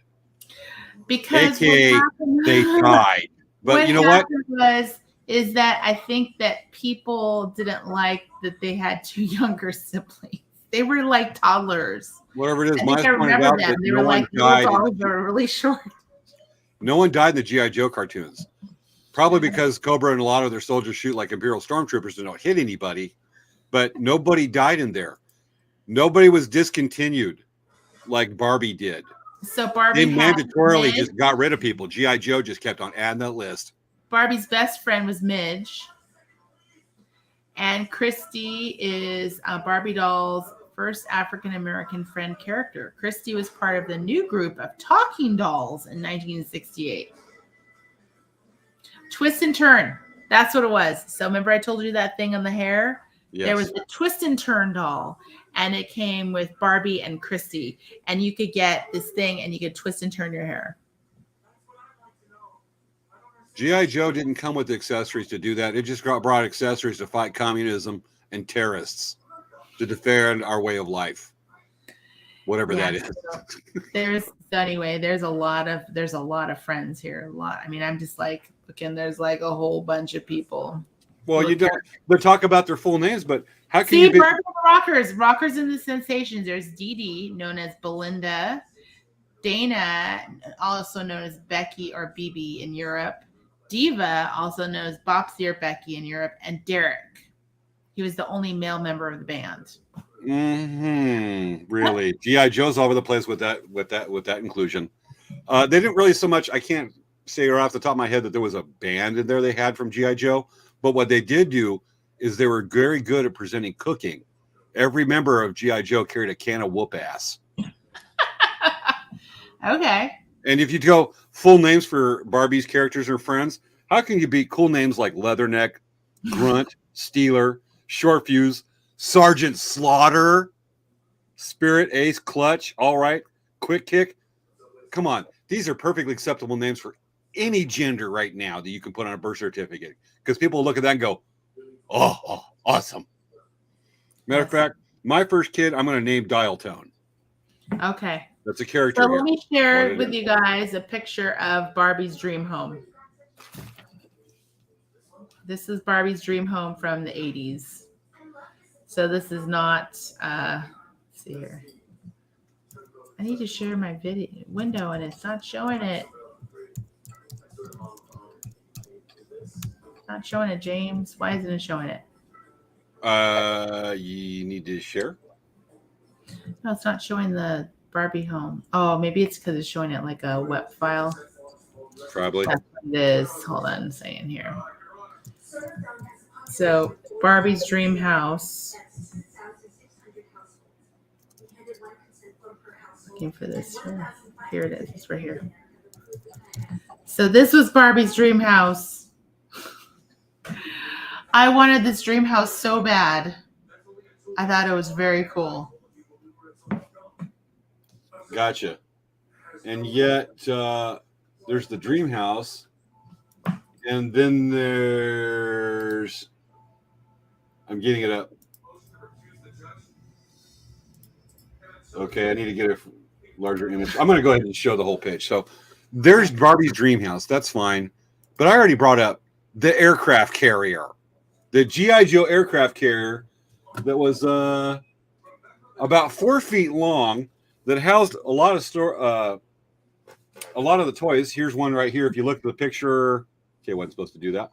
Because AKA they died. But you know what? Is that I think that people didn't like that they had two younger siblings. They were like toddlers. Whatever it is, I think I remember them. They were like little dolls that were really short. No one died in the G.I. Joe cartoons. Probably because Cobra and a lot of their soldiers shoot like Imperial Stormtroopers and don't hit anybody. But nobody died in there. Nobody was discontinued like Barbie did. So Barbie they mandatorily just got rid of people. G.I. Joe just kept on adding that list. Barbie's best friend was Midge. And Christy is Barbie doll's first African-American friend character. Christy was part of the new group of talking dolls in 1968. Twist and turn. That's what it was. So remember I told you that thing on the hair? Yes. There was the twist and turn doll. And it came with Barbie and Christy. And you could get this thing and you could twist and turn your hair. G.I. Joe didn't come with the accessories to do that. It just brought accessories to fight communism and terrorists, to defend our way of life. Whatever that is. There's a lot of friends here. A lot. I mean, I'm just like looking, there's like a whole bunch of people. Well, you don't they talk about their full names, but how can See, you be Rockers and the Sensations. There's Dee Dee, known as Belinda, Dana, also known as Becky or BB in Europe, Diva, also known as Bopsy or Becky in Europe, and Derek. He was the only male member of the band. Really? G.I. Joe's all over the place with that inclusion. They didn't really so much, I can't say right off the top of my head that there was a band in there they had from G.I. Joe, but what they did do is they were very good at presenting cooking. Every member of G.I. Joe carried a can of whoop ass. Okay. And if you go full names for Barbie's characters or friends, how can you beat cool names like Leatherneck, Grunt, Steeler, Short Fuse, Sergeant Slaughter, Spirit, Ace, Clutch, All Right, Quick Kick? Come on. These are perfectly acceptable names for any gender right now that you can put on a birth certificate. Because people will look at that and go, oh, awesome. Matter of fact, my first kid, I'm going to name Dial Tone. Okay. That's a character. So let me share with you guys a picture of Barbie's dream home. This is Barbie's dream home from the 80s. So this is not, let's see here. I need to share my window and it's not showing it. It's not showing it, James. Why isn't it showing it? You need to share? No, it's not showing the Barbie home. Oh, maybe it's because it's showing it like a web file. Probably. That's what it is. Hold on, I'm saying here. So Barbie's dream house. Looking for this here. Here it is. It's right here. So this was Barbie's dream house. I wanted this dream house so bad. I thought it was very cool. Gotcha. And yet there's the dream house. And then there's, I'm getting it up. Okay, I need to get a larger image. I'm going to go ahead and show the whole page. So there's Barbie's dream house. That's fine. But I already brought up the aircraft carrier. The G.I. Joe aircraft carrier that was about 4 feet long that housed a lot of the toys. Here's one right here. If you look at the picture, okay, I wasn't supposed to do that.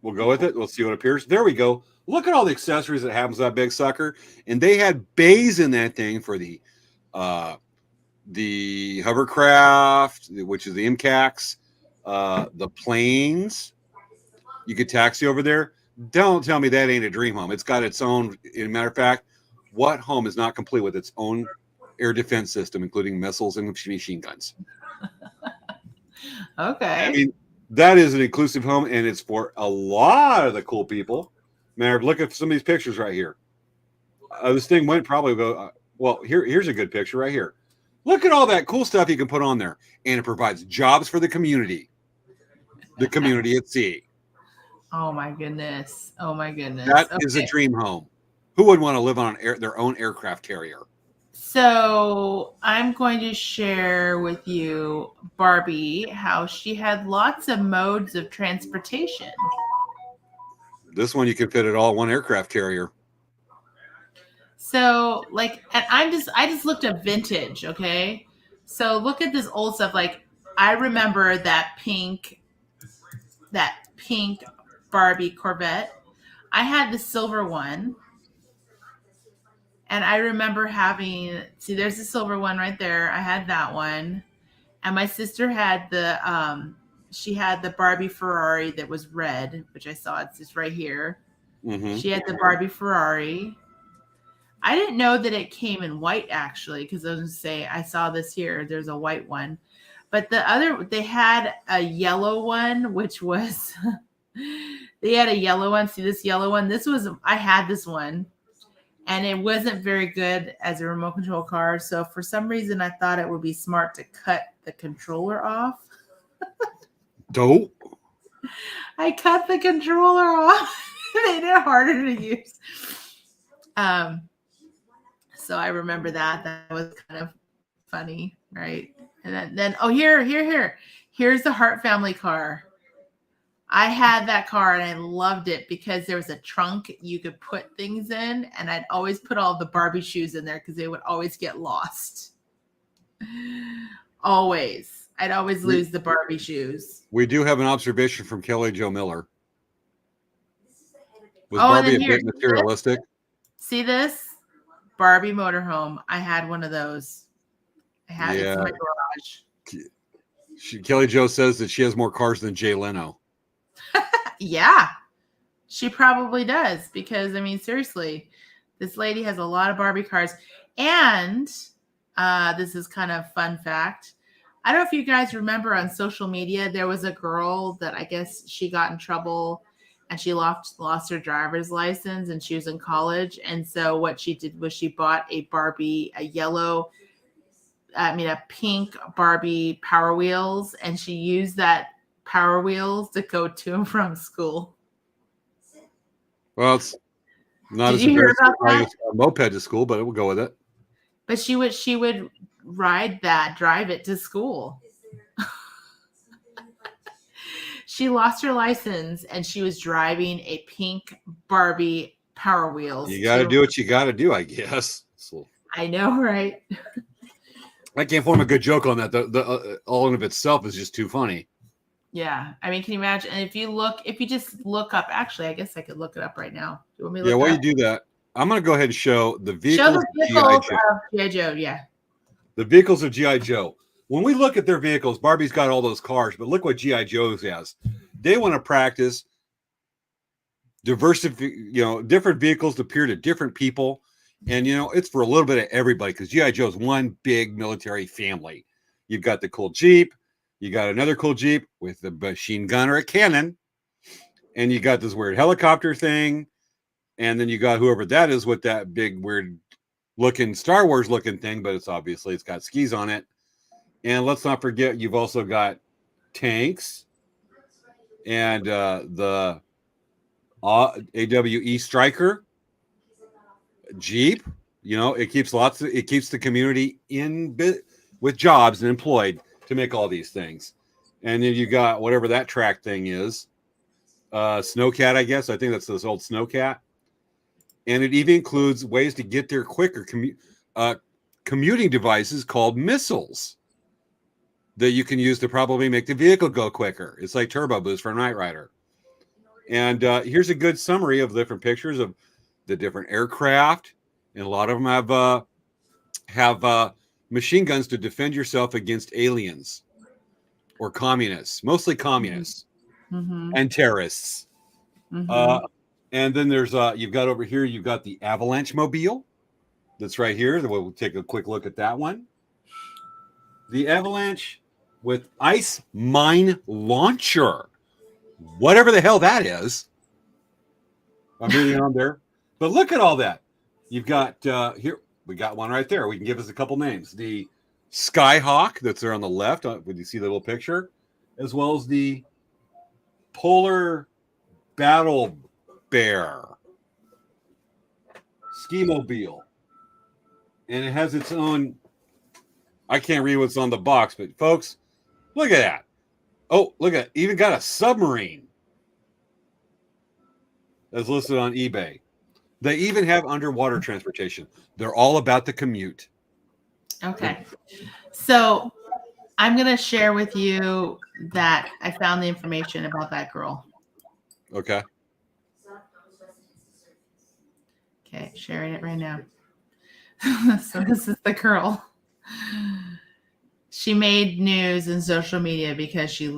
We'll go with it. We'll see what appears. There we go. Look at all the accessories that happens to that big sucker. And they had bays in that thing for the hovercraft, which is the MCAX, the planes. You could taxi over there. Don't tell me that ain't a dream home. It's got its own. As a matter of fact, what home is not complete with its own air defense system, including missiles and machine guns? Okay. I mean, that is an inclusive home, and it's for a lot of the cool people. Man, look at some of these pictures right here. This thing went probably go. Well, here's a good picture right here. Look at all that cool stuff you can put on there, and it provides jobs for the community at sea. Oh my goodness. Oh my goodness. That is a dream home. Who would want to live on their own aircraft carrier? So I'm going to share with you Barbie, how she had lots of modes of transportation. This one you can fit it all in one aircraft carrier. So like, and I just looked up vintage. Okay. So look at this old stuff. Like I remember that pink Barbie Corvette. I had the silver one. And I remember see, there's the silver one right there. I had that one. And my sister had she had the Barbie Ferrari that was red, which I saw. It's just right here. Mm-hmm. She had the Barbie Ferrari. I didn't know that it came in white, actually, because I was going to say, I saw this here. There's a white one. But they had a yellow one, which was, they had a yellow one. See this yellow one? I had this one. And it wasn't very good as a remote control car. So for some reason, I thought it would be smart to cut the controller off. Dope. I cut the controller off. Made it harder to use. So I remember that. That was kind of funny, right? And then here's the Hart family car. I had that car and I loved it because there was a trunk you could put things in, and I'd always put all the Barbie shoes in there because they would always get lost. Always. I'd always lose the Barbie shoes. We do have an observation from Kelly Jo Miller. Was Barbie a bit materialistic? See this? Barbie motorhome. I had one of those. I had it in my garage. Kelly Jo says that she has more cars than Jay Leno. Yeah, she probably does, because I mean, seriously, this lady has a lot of Barbie cars. And this is kind of fun fact. I don't know if you guys remember, on social media, there was a girl that I guess she got in trouble and she lost her driver's license, and she was in college. And so what she did was she bought a pink Barbie Power Wheels, and she used that Power Wheels to go to and from school. Well, it's not Did as you hear embarrassing about as a moped to school, but we'll go with it. But she would drive it to school. She lost her license and she was driving a pink Barbie Power Wheels. You got to do what you got to do, I guess. So, I know, right? I can't form a good joke on that. The all in of itself is just too funny. Yeah, I mean, can you imagine? And if you just look up, actually, I guess I could look it up right now. Do you want me to look while up? you do that, I'm going to go ahead and show the vehicles. Show the vehicles of G.I. Joe, yeah. The vehicles of G.I. Joe. When we look at their vehicles, Barbie's got all those cars, but look what G.I. Joe has. They want to practice diversity, different vehicles to appear to different people. And, it's for a little bit of everybody, because G.I. Joe is one big military family. You've got the cool Jeep. You got another cool Jeep with a machine gun or a cannon. And you got this weird helicopter thing. And then you got whoever that is with that big, weird looking Star Wars looking thing, but it's got skis on it. And let's not forget, you've also got tanks and the AWE Striker, Jeep. It keeps the community with jobs and employed to make all these things. And then you got whatever that track thing is, Snowcat, I guess. I think that's this old Snowcat. And it even includes ways to get there quicker, commuting devices called missiles that you can use to probably make the vehicle go quicker. It's like turbo boost for a Knight Rider. And here's a good summary of the different pictures of the different aircraft, and a lot of them have machine guns to defend yourself against aliens or communists, mostly communists Mm-hmm. and terrorists. Mm-hmm. And then there's you've got over here, you've got the Avalanche Mobile that's right here. We'll take a quick look at that one. The Avalanche with ice mine launcher, whatever the hell that is. I'm reading on there, but look at all that. You've got here. We got one right there. We can give us a couple names. The Skyhawk that's there on the left. When you see the little picture, as well as the Polar Battle Bear ski mobile, and it has its own. I can't read what's on the box, but folks, look at that. Oh, look at it. Even got a submarine that's listed on eBay. They even have underwater transportation. They're all about the commute. Okay. So I'm going to share with you that I found the information about that girl. Okay. Okay, sharing it right now. So this is the girl. She made news in social media because she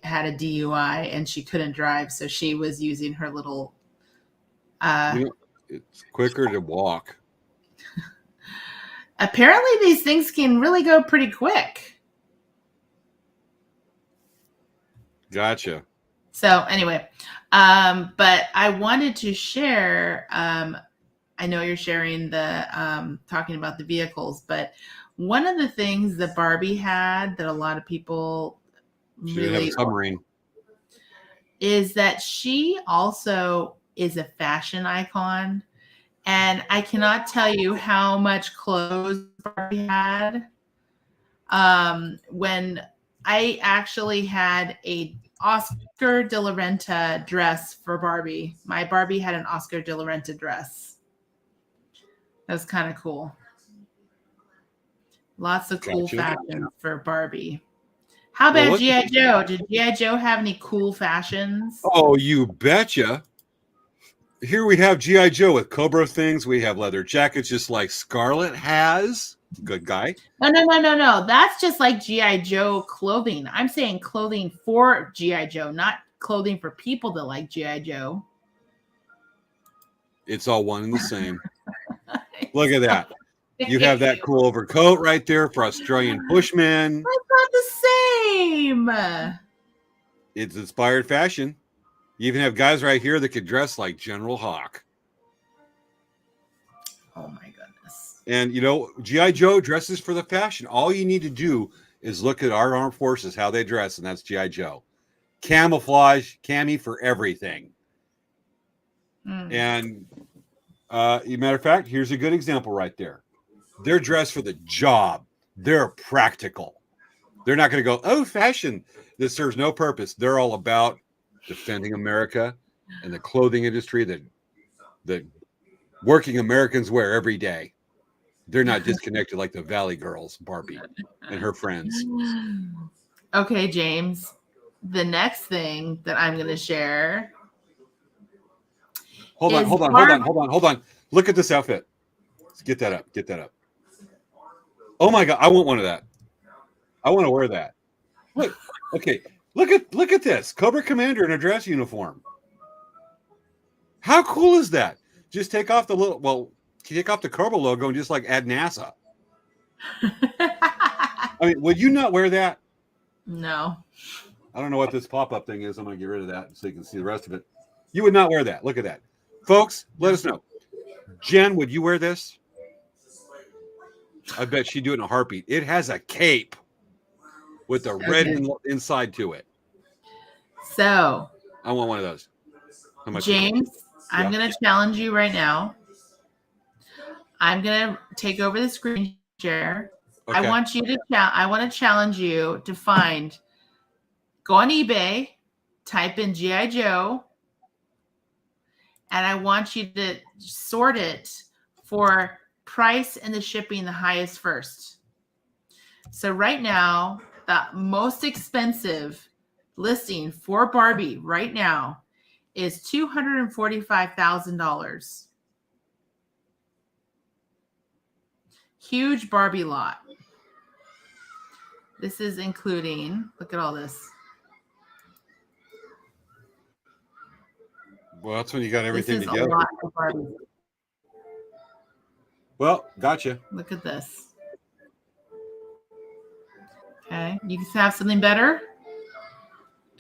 had a DUI and she couldn't drive, so she was using her little It's quicker to walk. Apparently these things can really go pretty quick. Gotcha. So anyway, but I wanted to share, I know you're sharing the talking about the vehicles, but one of the things that Barbie had that a lot of people She didn't have a submarine. is that she also is a fashion icon. And I cannot tell you how much clothes Barbie had. When I actually had a Oscar de la Renta dress for Barbie. My Barbie had an Oscar de la Renta dress. That was kind of cool. Lots of cool fashion for Barbie. How about G.I. Joe? Did G.I. Joe have any cool fashions? Oh, you betcha. Here we have G.I. Joe with Cobra things. We have leather jackets just like Scarlett has. Good guy. No. That's just like G.I. Joe clothing. I'm saying clothing for G.I. Joe, not clothing for people that like G.I. Joe. It's all one and the same. Look at that. You have that cool overcoat right there for Australian bushmen. It's not the same. It's inspired fashion. You even have guys right here that could dress like General Hawk. Oh my goodness. And you know, G.I. Joe dresses for the fashion. All you need to do is look at our armed forces, how they dress, and that's G.I. Joe. Camouflage, cami for everything. And as a matter of fact, here's a good example right there. They're dressed for the job. They're practical. They're not going to go, oh, fashion. This serves no purpose. They're all about defending America and the clothing industry that working Americans wear every day. They're not disconnected like the Valley Girls, Barbie and her friends. Okay, James. The next thing that I'm going to share. Hold on. Look at this outfit. Let's get that up. Oh my God, I want one of that. I want to wear that. Look, okay, look at this. Cobra Commander in a dress uniform. How cool is that? Just take off take off the Cobra logo and just like add NASA. I mean, would you not wear that? No. I don't know what this pop-up thing is. I'm gonna get rid of that so you can see the rest of it. You would not wear that. Look at that. Folks, let us know. Jen, would you wear this? I bet she'd do it in a heartbeat. It has a cape with a red inside to it. So I want one of those. How much? James, I'm going to challenge you right now. I'm going to take over the screen share. Okay. I want to challenge you to go on eBay, type in G.I. Joe, and I want you to sort it for price and the shipping the highest first. So right now, the most expensive listing for Barbie right now is $245,000. Huge Barbie lot. This is including, look at all this. Well, that's when you got everything This is together. a lot of Barbie. Well, gotcha. Look at this. Okay, you can have something better.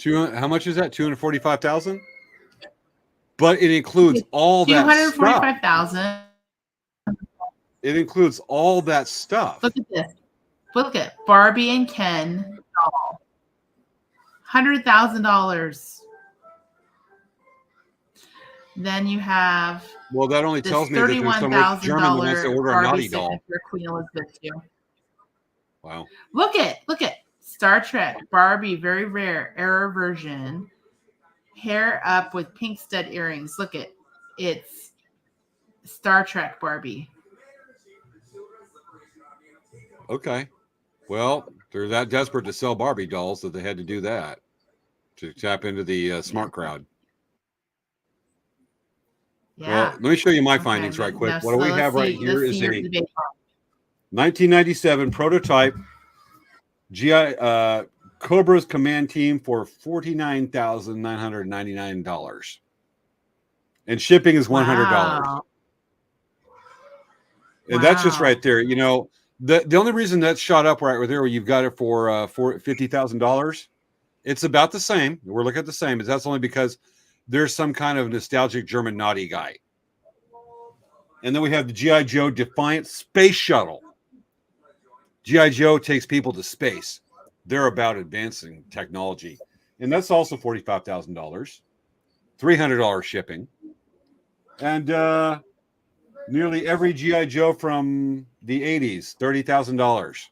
How much is that? 245,000. But it includes all that stuff. 245,000. It includes all that stuff. Look at this. Look at Barbie and Ken doll. $100,000. Then you have Well, that only this tells me that there's some rich German that wants to order a Barbie naughty doll. signature Queen Elizabeth II. Wow. Look at Star Trek Barbie, very rare error version. Hair up with pink stud earrings. Look at it's Star Trek Barbie. Okay. Well, they're that desperate to sell Barbie dolls that they had to do that to tap into the smart crowd. Yeah. Well, let me show you my findings right quick. What do we have right here is a 1997 prototype GI Cobra's command team for $49,999. And shipping is $100. Wow. And that's just right there. You know, the only reason that's shot up right there where you've got it for $50,000, it's about the same. We're looking at the same, but that's only because there's some kind of nostalgic German naughty guy. And then we have the G.I. Joe Defiant Space Shuttle. G.I. Joe takes people to space. They're about advancing technology. And that's also $45,000. $300 shipping. And nearly every G.I. Joe from the 80s, $30,000.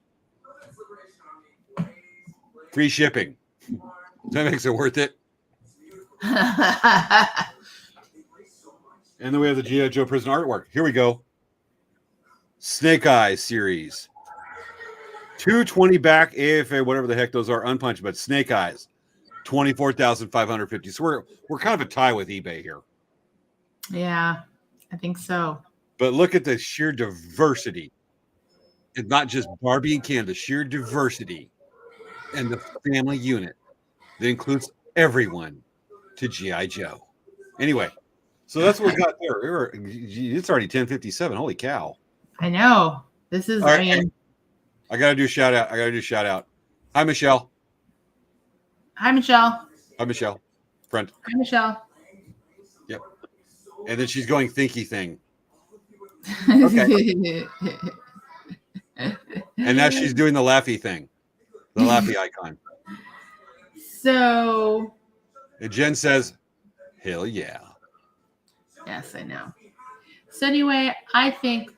Free shipping. That makes it worth it. And then we have the G.I. Joe prison artwork. Here we go. Snake Eyes series. 220 back AFA, whatever the heck those are, unpunched, but Snake Eyes, 24,550. So we're kind of a tie with eBay here. Yeah, I think so. But look at the sheer diversity. It's not just Barbie and Ken, the sheer diversity and the family unit that includes everyone to G.I. Joe. Anyway, so that's what we got there. It's already 10:57. Holy cow. I know. This is, Right, I mean, I got to do a shout out. Hi, Michelle. Hi, Michelle. Hi, Michelle. Friend. Hi, Michelle. Yep. And then she's going thinky thing. And now she's doing the laughy thing. The laughy icon. So. And Jen says, hell yeah. Yes, I know. So anyway, I think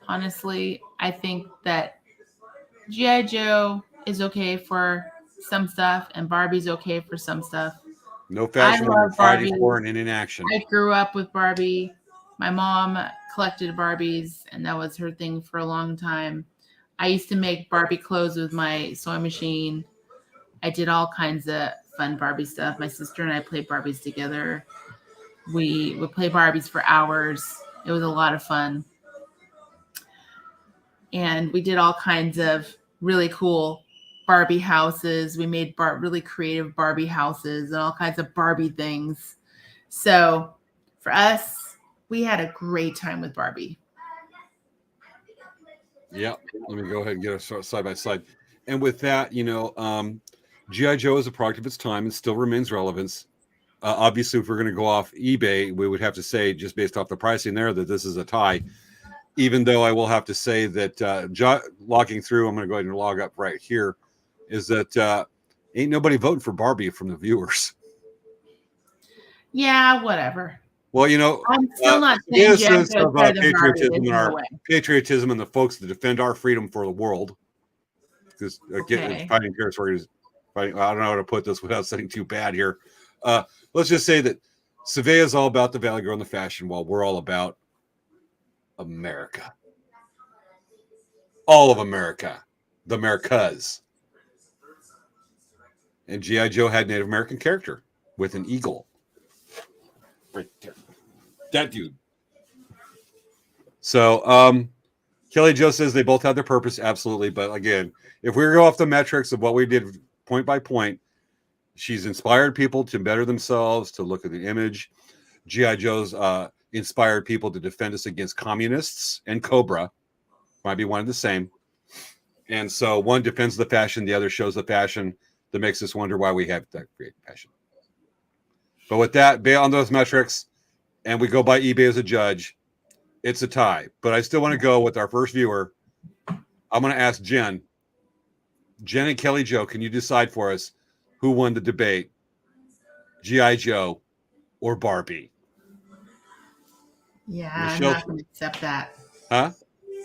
that G.I. Joe is okay for some stuff and Barbie's okay for some stuff. No fashion when you're fighting for and in action. I grew up with Barbie. My mom collected Barbies, and that was her thing for a long time. I used to make Barbie clothes with my sewing machine. I did all kinds of fun Barbie stuff. My sister and I played Barbies together. We would play Barbies for hours. It was a lot of fun. And we did all kinds of really cool Barbie houses. We made really creative Barbie houses and all kinds of Barbie things. So for us, we had a great time with Barbie. Yeah. Let me go ahead and get us side by side. And with that, you know, G.I. Joe is a product of its time and still remains relevant. Obviously, if we're going to go off eBay, we would have to say, just based off the pricing there, that this is a tie. Even though I will have to say that logging through, I'm going to go ahead and log up right here, is that ain't nobody voting for Barbie from the viewers. Yeah, whatever. Well, you know, I'm still not saying sense of patriotism and the folks that defend our freedom for the world. Because fighting territories, I don't know how to put this without saying too bad here. Let's just say that Svea is all about the Valley Girl and the fashion, while we're all about America. All of America. The Americas. And G.I. Joe had Native American character with an eagle. Right there. That dude. So, Kelly Jo says they both have their purpose, absolutely. But again, if we go off the metrics of what we did point by point, she's inspired people to better themselves, to look at the image. G.I. Joe's inspired people to defend us against communists and Cobra. Might be one and the same. And so one defends the fashion, the other shows the fashion that makes us wonder why we have that great passion. But with that, based on those metrics, and we go by eBay as a judge, it's a tie. But I still want to go with our first viewer. I'm going to ask Jen. Jen and Kelly Jo, can you decide for us who won the debate? G.I. Joe or Barbie? Yeah, Michelle, I'm not going to accept that. Huh?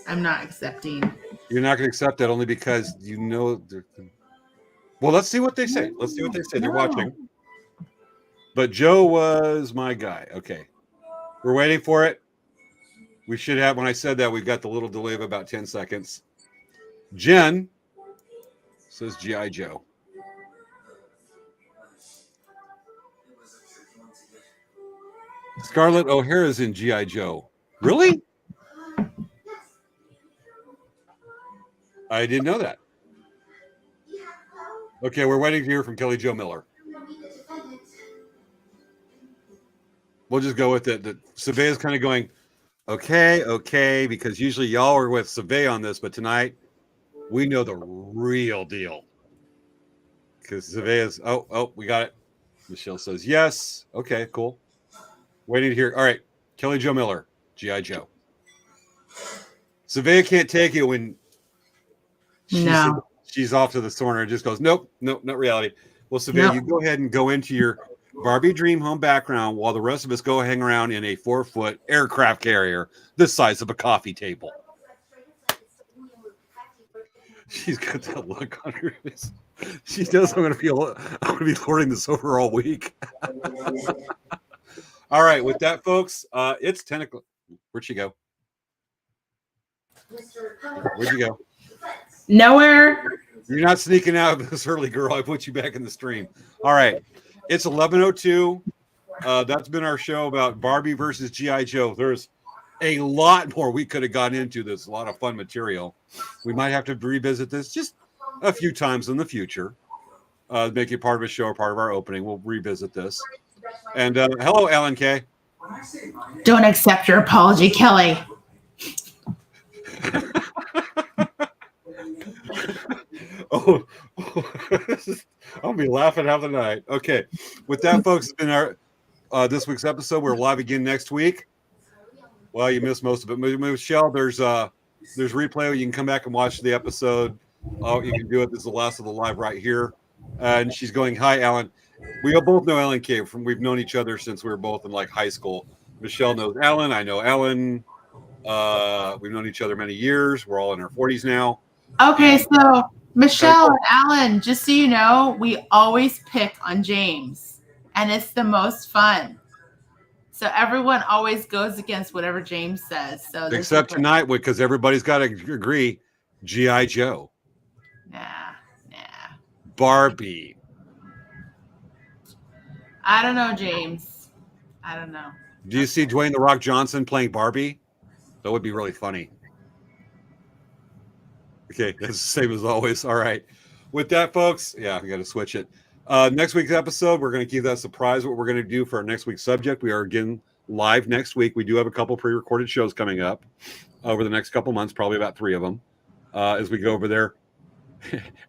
I'm not accepting. You're not going to accept that only because you know. Well, let's see what they say. Let's see what they say. They're watching. But Joe was my guy. Okay. We're waiting for it. We should have, when I said that, we've got the little delay of about 10 seconds. Jen says G.I. Joe. Scarlett O'Hara's in G.I. Joe. Really? I didn't know that. Okay, we're waiting to hear from Kelly Jo Miller. We'll just go with it. Svea's kind of going, okay, because usually y'all are with Svea on this, but tonight we know the real deal. Because Svea's, we got it. Michelle says yes. Okay, cool. Waiting to hear. All right, Kelly Jo Miller, G.I. Joe. Svea can't take it when she's off to the corner and just goes, nope, not reality. Well, Svea, you go ahead and go into your Barbie dream home background while the rest of us go hang around in a 4-foot aircraft carrier the size of a coffee table. She's got that look on her face. She knows I'm going to be lording this over all week. All right, with that, folks, it's 10 o'clock. Where'd she go? Where'd you go? Nowhere. You're not sneaking out this early, girl. I put you back in the stream. All right. It's 11:02. That's been our show about Barbie versus G.I. Joe. There's a lot more we could have gotten into this. A lot of fun material. We might have to revisit this just a few times in the future. Make it part of a show or part of our opening. We'll revisit this. And hello, Alan K. Don't accept your apology, Kelly. I'll be laughing half the night. Okay, with that, folks, it's been our this week's episode. We're live again next week. Well, you missed most of it. Michelle, there's replay. You can come back and watch the episode. Oh, you can do it. This is the last of the live right here. And she's going, "Hi, Alan." We both know Alan K. We've known each other since we were both in like high school. Michelle knows Alan. I know Alan. We've known each other many years. We're all in our 40s now. Okay, so Michelle and Alan, just so you know, we always pick on James, and it's the most fun. So everyone always goes against whatever James says. So except tonight, because everybody's got to agree, G.I. Joe. Nah. Barbie. I don't know, James. I don't know. Do you see Dwayne "The Rock" Johnson playing Barbie? That would be really funny. Okay, that's the same as always. All right. With that, folks, we got to switch it. Next week's episode, we're going to keep that surprise what we're going to do for our next week's subject. We are again live next week. We do have a couple pre-recorded shows coming up over the next couple months, probably about 3 of them, as we go over there.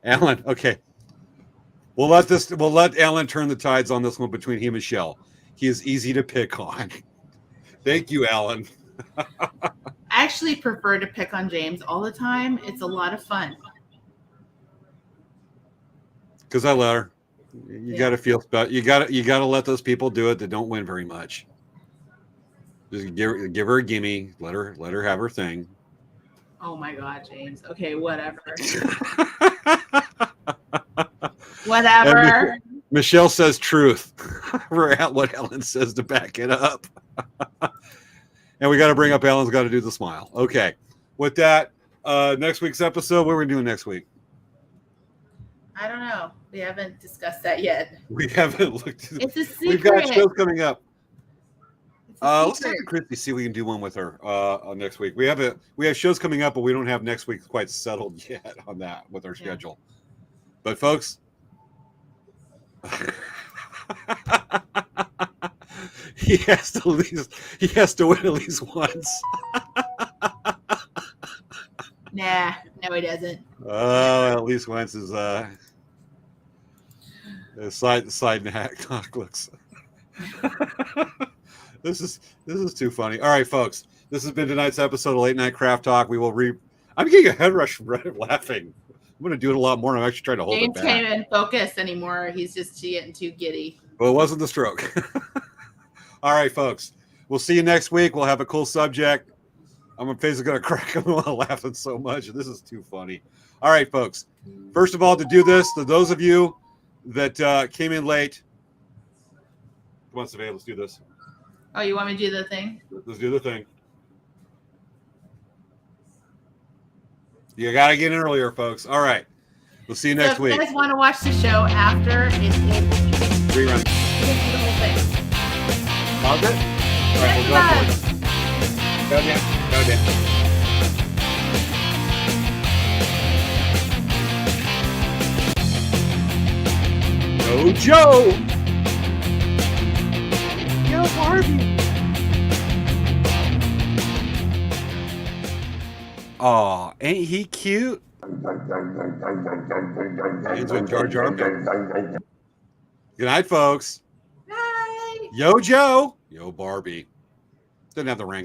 Alan, okay. We'll let Alan turn the tides on this one between him and Michelle. He is easy to pick on. Thank you, Alan. I actually prefer to pick on James all the time. It's a lot of fun. Because I let her. You got to feel special. You got to let those people do it that don't win very much. Just give her a gimme. Let her have her thing. Oh my God, James. Okay, whatever. Whatever. Michelle says truth. We're at what Ellen says to back it up. And we got to bring up Ellen's got to do the smile. Okay. With that, next week's episode, what are we doing next week? I don't know. We haven't discussed that yet. We haven't looked. It's a secret. We've got shows coming up. Let's talk to Christy, see if we can do one with her next week. We have shows coming up, but we don't have next week quite settled yet on that with our schedule. But folks, he has to win at least once. Nah, no, he doesn't. Oh, at least once is side knock looks. This is too funny. All right, folks. This has been tonight's episode of Late Night Craft Talk. We will I'm getting a head rush from laughing. I'm going to do it a lot more. I'm actually trying to hold James it back. can't even focus anymore. He's just getting too giddy. Well, it wasn't the stroke. All right, folks. We'll see you next week. We'll have a cool subject. I'm basically going to crack. I'm laughing so much. This is too funny. All right, folks. First of all, to do this, to those of you that came in late, come on, Svea, let's do this. Oh, you want me to do the thing? Let's do the thing. You got to get in earlier, folks. All right. We'll see you next week. If you guys want to watch the show after, Rerun. you can do the whole thing. Pause it? All right, we'll go for it. Go down. Go Joe! Yo, Barbie! Aw, ain't he cute? Ends with Jar Jar Binks. Good night, folks. Bye. Yo, Joe. Yo, Barbie. Didn't have the ring.